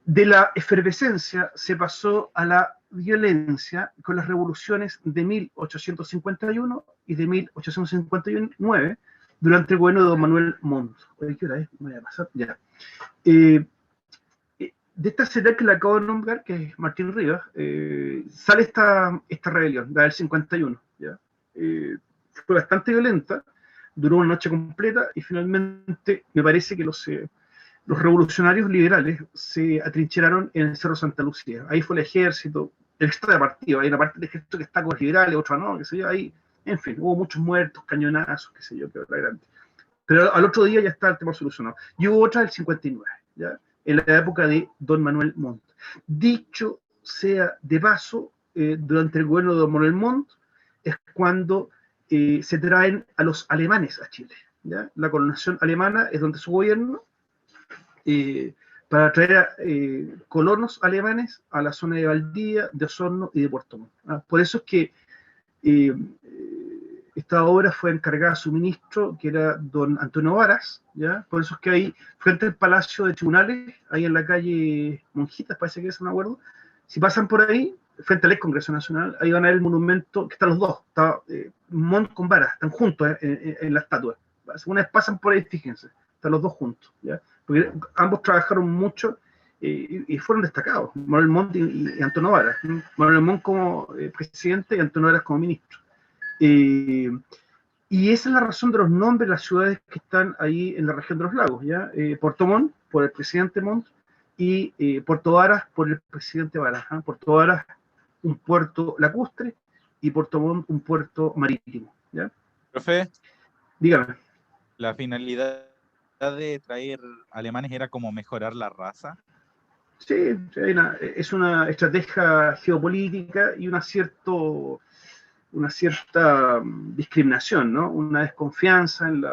De la efervescencia se pasó a la violencia con las revoluciones de 1851 y de 1859 durante el gobierno de don Manuel Montt. Oye, ¿qué hora es? Me voy a pasar, ya. De esta serial que le acabo de nombrar, que es Martín Rivas, sale esta rebelión, la del 51. ¿Ya? Fue bastante violenta, duró una noche completa y finalmente me parece que los revolucionarios liberales se atrincheraron en el Cerro Santa Lucía. Ahí fue el ejército, el extra de partido, hay una parte del ejército que está con los liberales, otra no, qué sé yo, ahí, en fin, hubo muchos muertos, cañonazos, qué sé yo, que era grande. Pero al otro día ya está el tema solucionado. Y hubo otra del 59, ¿ya? En la época de don Manuel Montt. Dicho sea de paso, durante el gobierno de don Manuel Montt es cuando se traen a los alemanes a Chile. ¿Ya? La colonación alemana es donde su gobierno, para traer a colonos alemanes a la zona de Valdivia, de Osorno y de Puerto Montt. Por eso es que esta obra fue encargada a su ministro, que era don Antonio Varas, ¿ya? Por eso es que ahí, frente al Palacio de Tribunales, ahí en la calle Monjitas, parece que es, no me acuerdo, si pasan por ahí, frente al ex Congreso Nacional, ahí van a ver el monumento, que están los dos, está Montt con Varas, están juntos en la estatua. Una vez pasan por ahí, fíjense, están los dos juntos, ¿ya? Porque ambos trabajaron mucho y fueron destacados, Manuel Montt y Antonio Varas. Manuel Montt como presidente y Antonio Varas como ministro. Y esa es la razón de los nombres de las ciudades que están ahí en la región de los lagos, ¿ya? Puerto Montt, por el presidente Montt, y Puerto Varas, por el presidente Varas. Puerto Varas, un puerto lacustre, y Puerto Montt, un puerto marítimo, ¿ya? Profe, Dígame. la finalidad de traer alemanes era como mejorar la raza. Sí, es una estrategia geopolítica y una cierta discriminación, ¿no? Una desconfianza en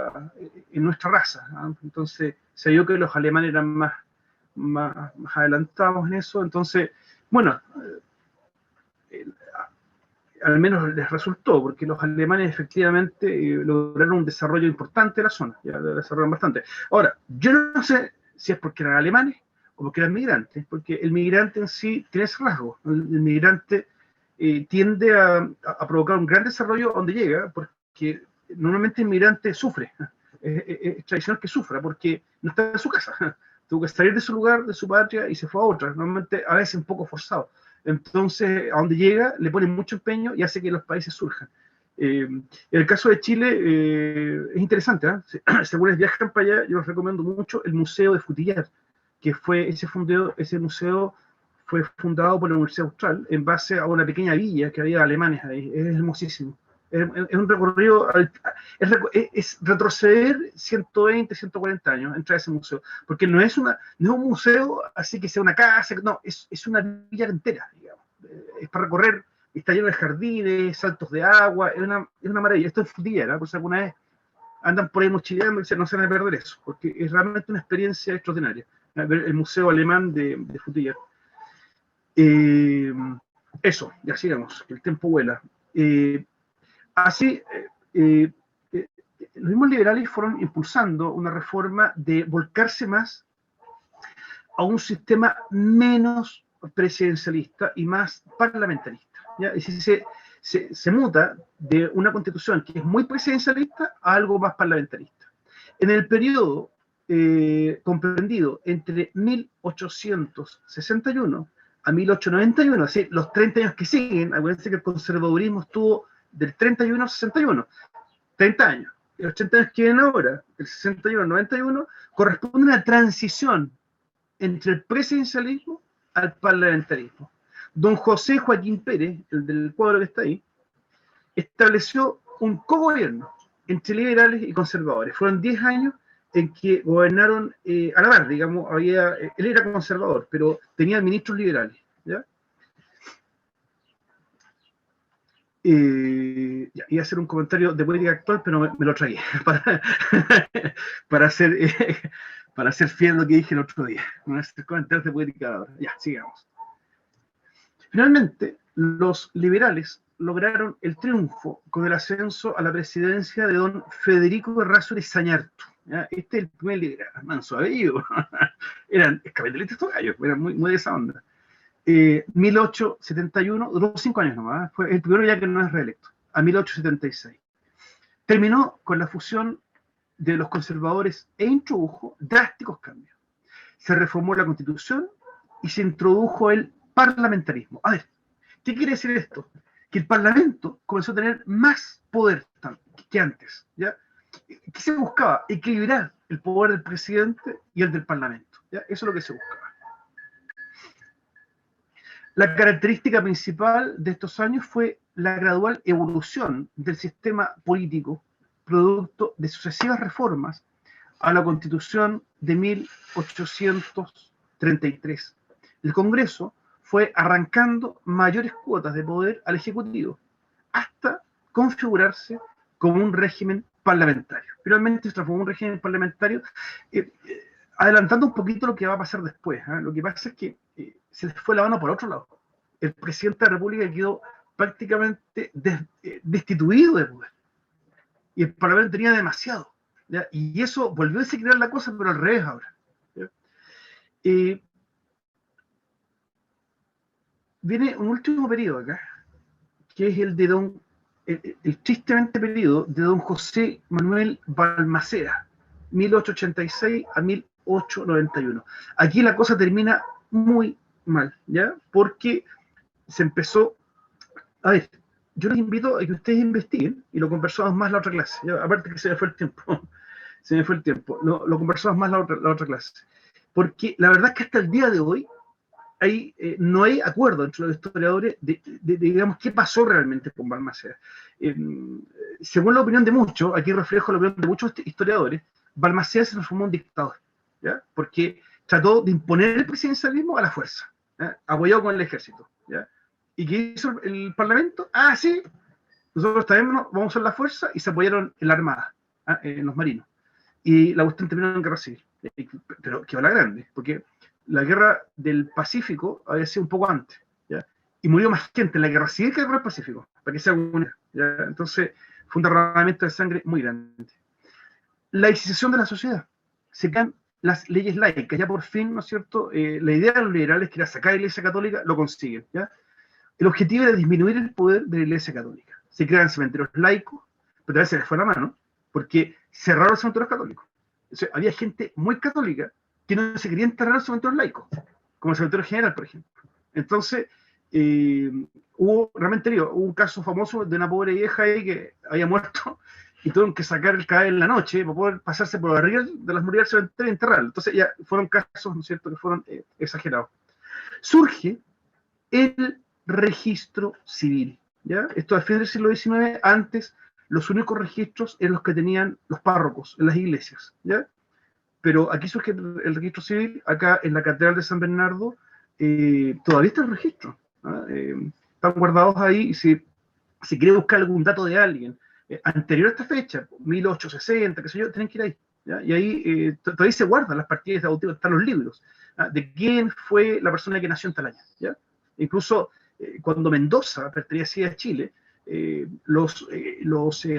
nuestra raza, ¿no? Entonces se vio que los alemanes eran más adelantados en eso, entonces, bueno, al menos les resultó, porque los alemanes efectivamente lograron un desarrollo importante de la zona, ya lo desarrollaron bastante. Ahora, yo no sé si es porque eran alemanes o porque eran migrantes, porque el migrante en sí tiene ese rasgo, el migrante tiende a provocar un gran desarrollo donde llega, porque normalmente el migrante sufre, es tradicional que sufra, porque no está en su casa, tuvo que salir de su lugar, de su patria, y se fue a otra, normalmente a veces un poco forzado. Entonces, a donde llega, le ponen mucho empeño y hace que los países surjan. En el caso de Chile, es interesante, ¿eh? Si algunos viajan para allá, yo les recomiendo mucho el Museo de Frutillar, que fue ese museo fue fundado por la Universidad Austral en base a una pequeña villa que había alemanes ahí. Es hermosísimo. Es un recorrido, es retroceder 120, 140 años, entrar a ese museo, porque no es un museo así que sea una casa, no, es una villa entera, digamos. Es para recorrer, está lleno de jardines, saltos de agua, es una maravilla. Esto es Frutillar, ¿eh? Por si alguna vez andan por ahí mochileando, no se van a perder eso, porque es realmente una experiencia extraordinaria, el museo alemán de Frutillar. Eso, ya sigamos, que el tiempo vuela. Así, los mismos liberales fueron impulsando una reforma de volcarse más a un sistema menos presidencialista y más parlamentarista. ¿Ya? Es decir, se muta de una constitución que es muy presidencialista a algo más parlamentarista. En el periodo comprendido entre 1861 a 1891, es decir, los 30 años que siguen, acuérdense que el conservadurismo estuvo del 31 al 61, 30 años. Los 80 años que vienen ahora, el 61 al 91, corresponde a una transición entre el presidencialismo al parlamentarismo. Don José Joaquín Pérez, el del cuadro que está ahí, estableció un cogobierno entre liberales y conservadores. Fueron 10 años en que gobernaron a la par, digamos, él era conservador, pero tenía ministros liberales, ¿ya? Iba a hacer un comentario de política actual, pero me lo traía para ser fiel a lo que dije el otro día. No voy a hacer comentarios de política ahora. Ya, sigamos. Finalmente, los liberales lograron el triunfo con el ascenso a la presidencia de don Federico Errázuriz Sañartu. ¿Ya? Este es el primer liberal, manso abello. Eran capitalistas estos gallos, eran muy de esa onda. 1871, duró 5 años nomás, fue el primero ya que no es reelecto, a 1876. Terminó con la fusión de los conservadores e introdujo drásticos cambios. Se reformó la Constitución y se introdujo el parlamentarismo. A ver, ¿qué quiere decir esto? Que el Parlamento comenzó a tener más poder que antes, ¿ya? ¿Qué se buscaba? Equilibrar el poder del presidente y el del Parlamento, ¿ya? Eso es lo que se buscaba. La característica principal de estos años fue la gradual evolución del sistema político, producto de sucesivas reformas a la Constitución de 1833. El Congreso fue arrancando mayores cuotas de poder al Ejecutivo, hasta configurarse como un régimen parlamentario. Finalmente se transformó en un régimen parlamentario, adelantando un poquito lo que va a pasar después. Lo que pasa es que se les fue la mano por otro lado. El presidente de la República quedó prácticamente destituido de poder. Y el Parlamento tenía demasiado, ¿ya? Y eso volvió a desequilibrar la cosa, pero al revés ahora, ¿ya? Viene un último periodo acá, que es el de el tristemente periodo de don José Manuel Balmaceda, 1886 a 1891. Aquí la cosa termina muy mal, ¿ya? Porque se empezó, a ver, yo les invito a que ustedes investiguen, y lo conversamos más la otra clase, ¿ya? Aparte que se me fue el tiempo, lo conversamos más la otra clase, porque la verdad es que hasta el día de hoy no hay acuerdo entre los historiadores de digamos, qué pasó realmente con Balmaceda. Según la opinión de muchos, aquí reflejo la opinión de muchos historiadores, Balmaceda se transformó en dictador, ¿ya? Porque trató de imponer el presidencialismo a la fuerza, ¿ya? Apoyado con el ejército, ¿ya? ¿Y qué hizo el Parlamento? Ah, sí, nosotros también vamos a usar la fuerza, y se apoyaron en la Armada, en los marinos. Y la cuestión terminó en guerra civil. Pero quedó la grande, porque la guerra del Pacífico había sido un poco antes, ¿ya? Y murió más gente en la guerra civil que en la guerra del Pacífico, para que sea una, ¿ya? Entonces fue un derramamiento de sangre muy grande. Laicización de la sociedad. Se crean las leyes laicas, ya por fin, ¿no es cierto? La idea de los liberales, que era sacar a la Iglesia Católica, lo consiguen, ¿ya? El objetivo era disminuir el poder de la Iglesia Católica. Se crean cementerios laicos, pero a veces se les fue la mano, porque cerraron los cementerios católicos. O sea, había gente muy católica que no se quería enterrar en los cementerios laicos, como el cementerio general, por ejemplo. Entonces, hubo un caso famoso de una pobre vieja ahí que había muerto, y tuvieron que sacar el cadáver en la noche para poder pasarse por arriba de las murallas del cementerio y enterrarlo. Entonces, ya fueron casos, ¿no es cierto?, que fueron exagerados. Surge el registro civil, ¿ya? Esto al fin del siglo XIX. Antes los únicos registros eran los que tenían los párrocos en las iglesias, ¿ya? Pero aquí surge el registro civil. Acá en la Catedral de San Bernardo todavía está el registro, ¿no? Están guardados ahí, y si quiere buscar algún dato de alguien anterior a esta fecha, 1860, qué sé yo, tienen que ir ahí, ¿ya? Y ahí todavía se guardan las partidas de bautismo, están los libros, ¿ya? De quién fue la persona que nació en tal año, ¿ya? Incluso cuando Mendoza pertenecía a Chile, los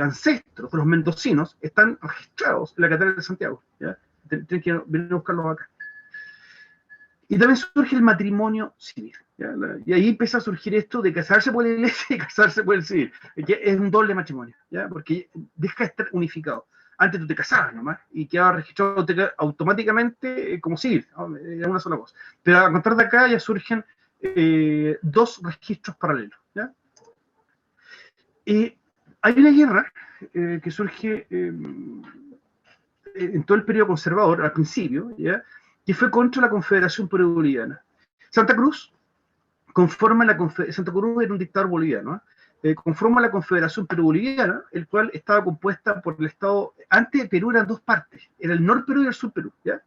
ancestros de los mendocinos están registrados en la Catedral de Santiago, ¿ya? Tienen que venir a buscarlos acá. Y también surge el matrimonio civil. ¿Ya? Y ahí empieza a surgir esto de casarse por la iglesia y casarse por el civil, que es un doble matrimonio, ¿ya? Porque deja de estar unificado. Antes tú te casabas nomás y quedaba registrado automáticamente como civil, ¿no? Era una sola cosa. Pero a contar de acá ya surgen dos registros paralelos, ¿ya? Y hay una guerra que surge en todo el periodo conservador, al principio, ¿ya? Que fue contra la Confederación Perú-Boliviana. Santa Cruz conforma Santa Cruz era un dictador boliviano, conforma la Confederación Perú-Boliviana, el cual estaba compuesta por el Estado, antes de Perú eran dos partes, era el Nor Perú y el Sur Perú, ¿ya?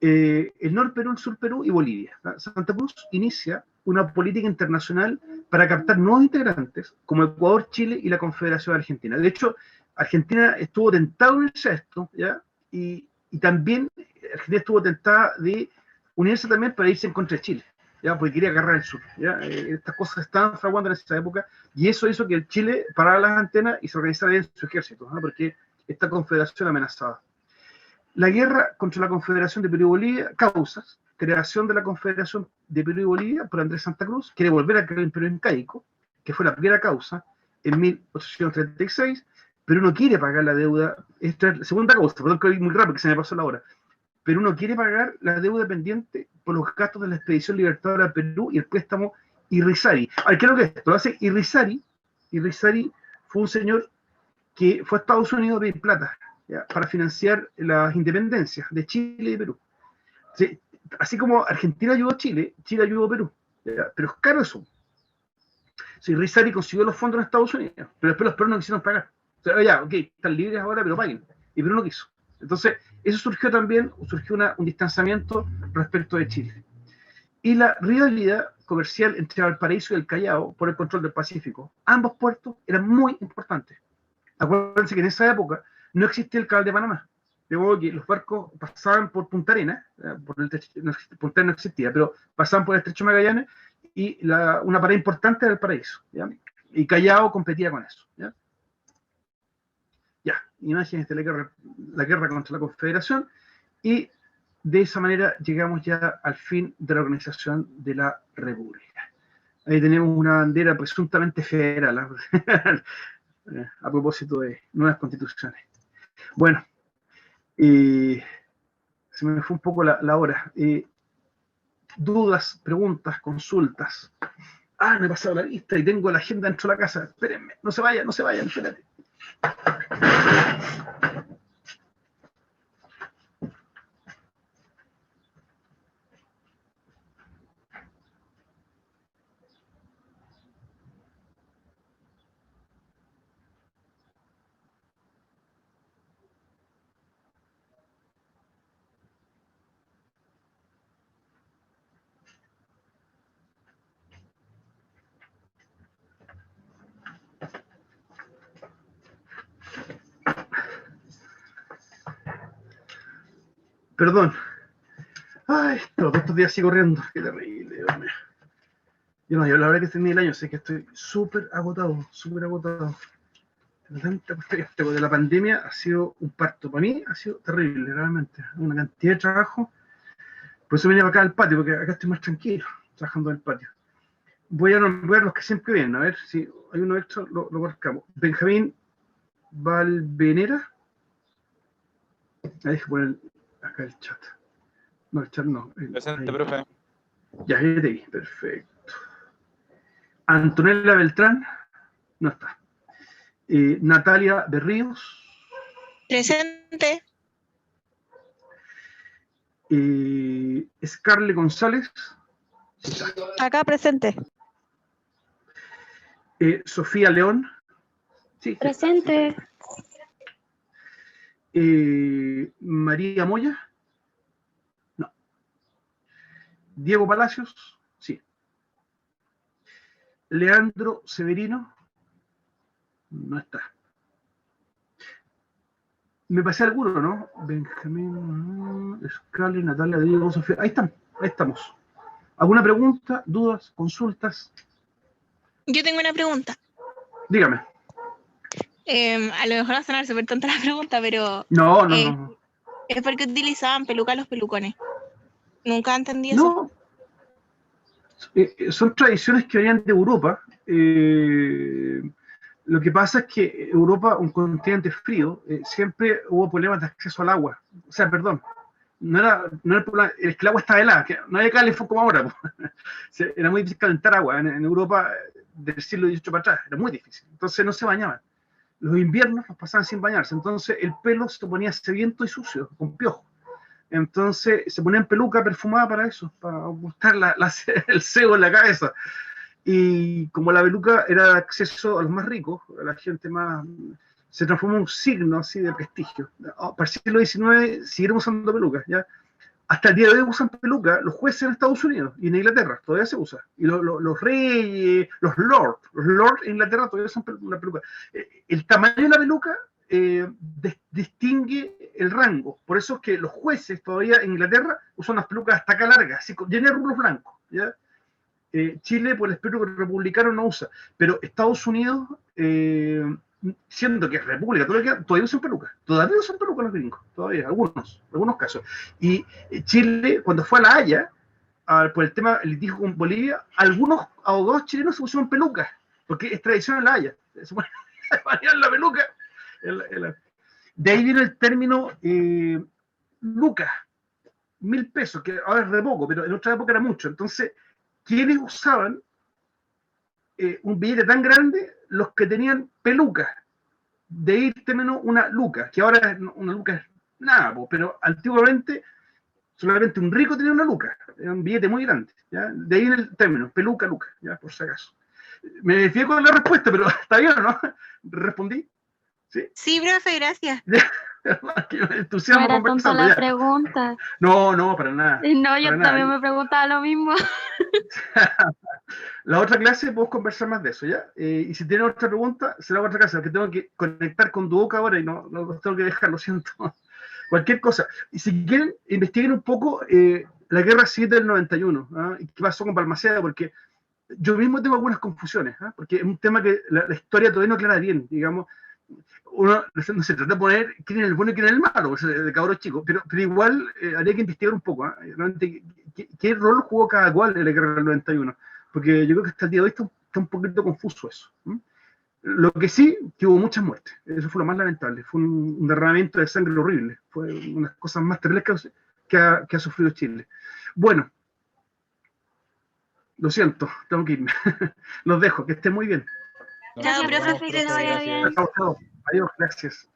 El Nor Perú, el Sur Perú y Bolivia. ¿Ya? Santa Cruz inicia una política internacional para captar nuevos integrantes, como Ecuador, Chile y la Confederación Argentina. De hecho, Argentina estuvo tentada de unirse a esto, ¿ya? Y también Argentina estuvo tentada de unirse también para irse en contra de Chile, ¿ya? Porque quería agarrar el sur, ¿ya? Estas cosas estaban fraguando en esa época, y eso hizo que el Chile parara las antenas y se organizara bien su ejército, ¿no? Porque esta confederación amenazaba. La guerra contra la Confederación de Perú y Bolivia, causas, creación de la Confederación de Perú y Bolivia por Andrés Santa Cruz, quiere volver a crear el imperio incaico, que fue la primera causa en 1836, Perú no quiere pagar la deuda, esta es la segunda causa, perdón que voy muy rápido, que se me pasó la hora. Perú no quiere pagar la deuda pendiente por los gastos de la expedición libertadora a Perú y el préstamo Irrisari. Ay, creo que esto lo hace Irrisari. Irrisari fue un señor que fue a Estados Unidos a pedir plata, ¿ya? Para financiar las independencias de Chile y Perú. Sí, así como Argentina ayudó a Chile, Chile ayudó a Perú, ¿ya? Pero es caro eso. Sí, Irrisari consiguió los fondos en Estados Unidos, pero después los peruanos no quisieron pagar. O sea, ya, ok, están libres ahora, pero paguen. Y Perú no quiso. Entonces, eso surgió un distanciamiento respecto de Chile. Y la rivalidad comercial entre Valparaíso y el Callao por el control del Pacífico. Ambos puertos eran muy importantes. Acuérdense que en esa época no existía el canal de Panamá. De modo que los barcos pasaban por Punta Arenas, Punta Arenas no existía, pero pasaban por el Estrecho de Magallanes y una parada importante era el Paraíso, ¿ya? Y Callao competía con eso, ¿ya? Ya, imágenes de la guerra contra la Confederación, y de esa manera llegamos ya al fin de la organización de la República. Ahí tenemos una bandera presuntamente federal, a propósito de nuevas constituciones. Bueno, se me fue un poco la hora. Dudas, preguntas, consultas. No he pasado la lista y tengo la agenda dentro de la casa. Espérenme, no se vayan, espérate. Perdón. Estos días sigo corriendo. Qué terrible, Dios mío. Yo la verdad que tenía el año, sé que estoy súper agotado. De la pandemia ha sido un parto. Para mí ha sido terrible, realmente. Una cantidad de trabajo. Por eso vine acá al patio, porque acá estoy más tranquilo, trabajando en el patio. Voy a nombrar los que siempre vienen, a ver si hay uno extra, lo marcamos. Benjamín Valvenera. Deje poner acá el chat. No, el chat no. Presente, profe. Ya, te vi, perfecto. Antonella Beltrán, no está. Natalia Berríos. Presente. Scarlett González. Sí está. Acá presente. Sofía León. Sí, Presente. María Moya. No. Diego Palacios. Sí. Leandro Severino. No está. Me pasé alguno, ¿no? Benjamín, Scarlett, Natalia, Diego, Sofía. Ahí estamos. ¿Alguna pregunta, dudas, consultas? Yo tengo una pregunta. Dígame. A lo mejor va a sonar súper tonta la pregunta, pero No. es porque utilizaban peluca los pelucones. Nunca entendí eso. No, son tradiciones que venían de Europa. Lo que pasa es que Europa, un continente frío, siempre hubo problemas de acceso al agua. O sea, perdón, no era el problema, es que el agua estaba helada, que no había calefón como ahora. Era muy difícil calentar agua en Europa del siglo XVIII para atrás, era muy difícil. Entonces no se bañaban. Los inviernos los pasaban sin bañarse, entonces el pelo se ponía sediento y sucio, con piojo. Entonces se ponían peluca perfumada para eso, para ocultar el sebo en la cabeza. Y como la peluca era de acceso a los más ricos, a la gente más, se transformó en un signo así de prestigio. Para el siglo XIX siguieron usando pelucas, ¿ya? Hasta el día de hoy usan peluca los jueces en Estados Unidos y en Inglaterra, todavía se usa. Y los reyes, los lords en Inglaterra todavía usan una peluca. El tamaño de la peluca distingue el rango. Por eso es que los jueces todavía en Inglaterra usan unas pelucas hasta acá largas, así, llenas de rulos blancos, ¿ya? Chile, por el espíritu republicano, no usa. Pero Estados Unidos, siendo que es república, todavía usan pelucas. Todavía usan pelucas los gringos. Todavía, algunos casos. Y Chile, cuando fue a La Haya, por el tema del litigio con Bolivia, algunos abogados chilenos se pusieron pelucas, porque es tradición en La Haya. Se ponen la peluca. De ahí viene el término lucas, 1.000 pesos, que ahora es re poco, pero en otra época era mucho. Entonces, ¿quiénes usaban un billete tan grande? Los que tenían pelucas. De ahí el término una luca, que ahora una luca es nada, pero antiguamente solamente un rico tenía una luca, era un billete muy grande, ¿ya? De ahí en el término, peluca, luca, ya, por si acaso. Me desvié con la respuesta, pero está bien, ¿no? ¿Respondí? Sí, profe, gracias. Entusiasmo no era tonta la pregunta. No, para nada. No, yo también me preguntaba lo mismo. La otra clase podemos conversar más de eso, ¿ya? Y si tienen otra pregunta, será otra clase, porque tengo que conectar con Duoc ahora y no tengo que dejar, lo siento. Cualquier cosa. Y si quieren, investiguen un poco la guerra civil del 91, ¿eh? Y qué pasó con Balmaceda, porque yo mismo tengo algunas confusiones, ¿eh? Porque es un tema que la historia todavía no aclara bien, digamos. Uno no se trata de poner quién es el bueno y quién es el malo, pues, de cabros chicos, pero igual habría que investigar un poco, ¿eh? Realmente, ¿qué rol jugó cada cual en la guerra del 91? Porque yo creo que hasta el día de hoy está un poquito confuso eso. Lo que sí, que hubo muchas muertes, eso fue lo más lamentable, fue un derramamiento de sangre horrible, fue una de las cosas más terribles que ha sufrido Chile. Bueno, lo siento, tengo que irme. Los dejo, que estén muy bien. Chao, profe, Gracias. Chao, adiós, gracias.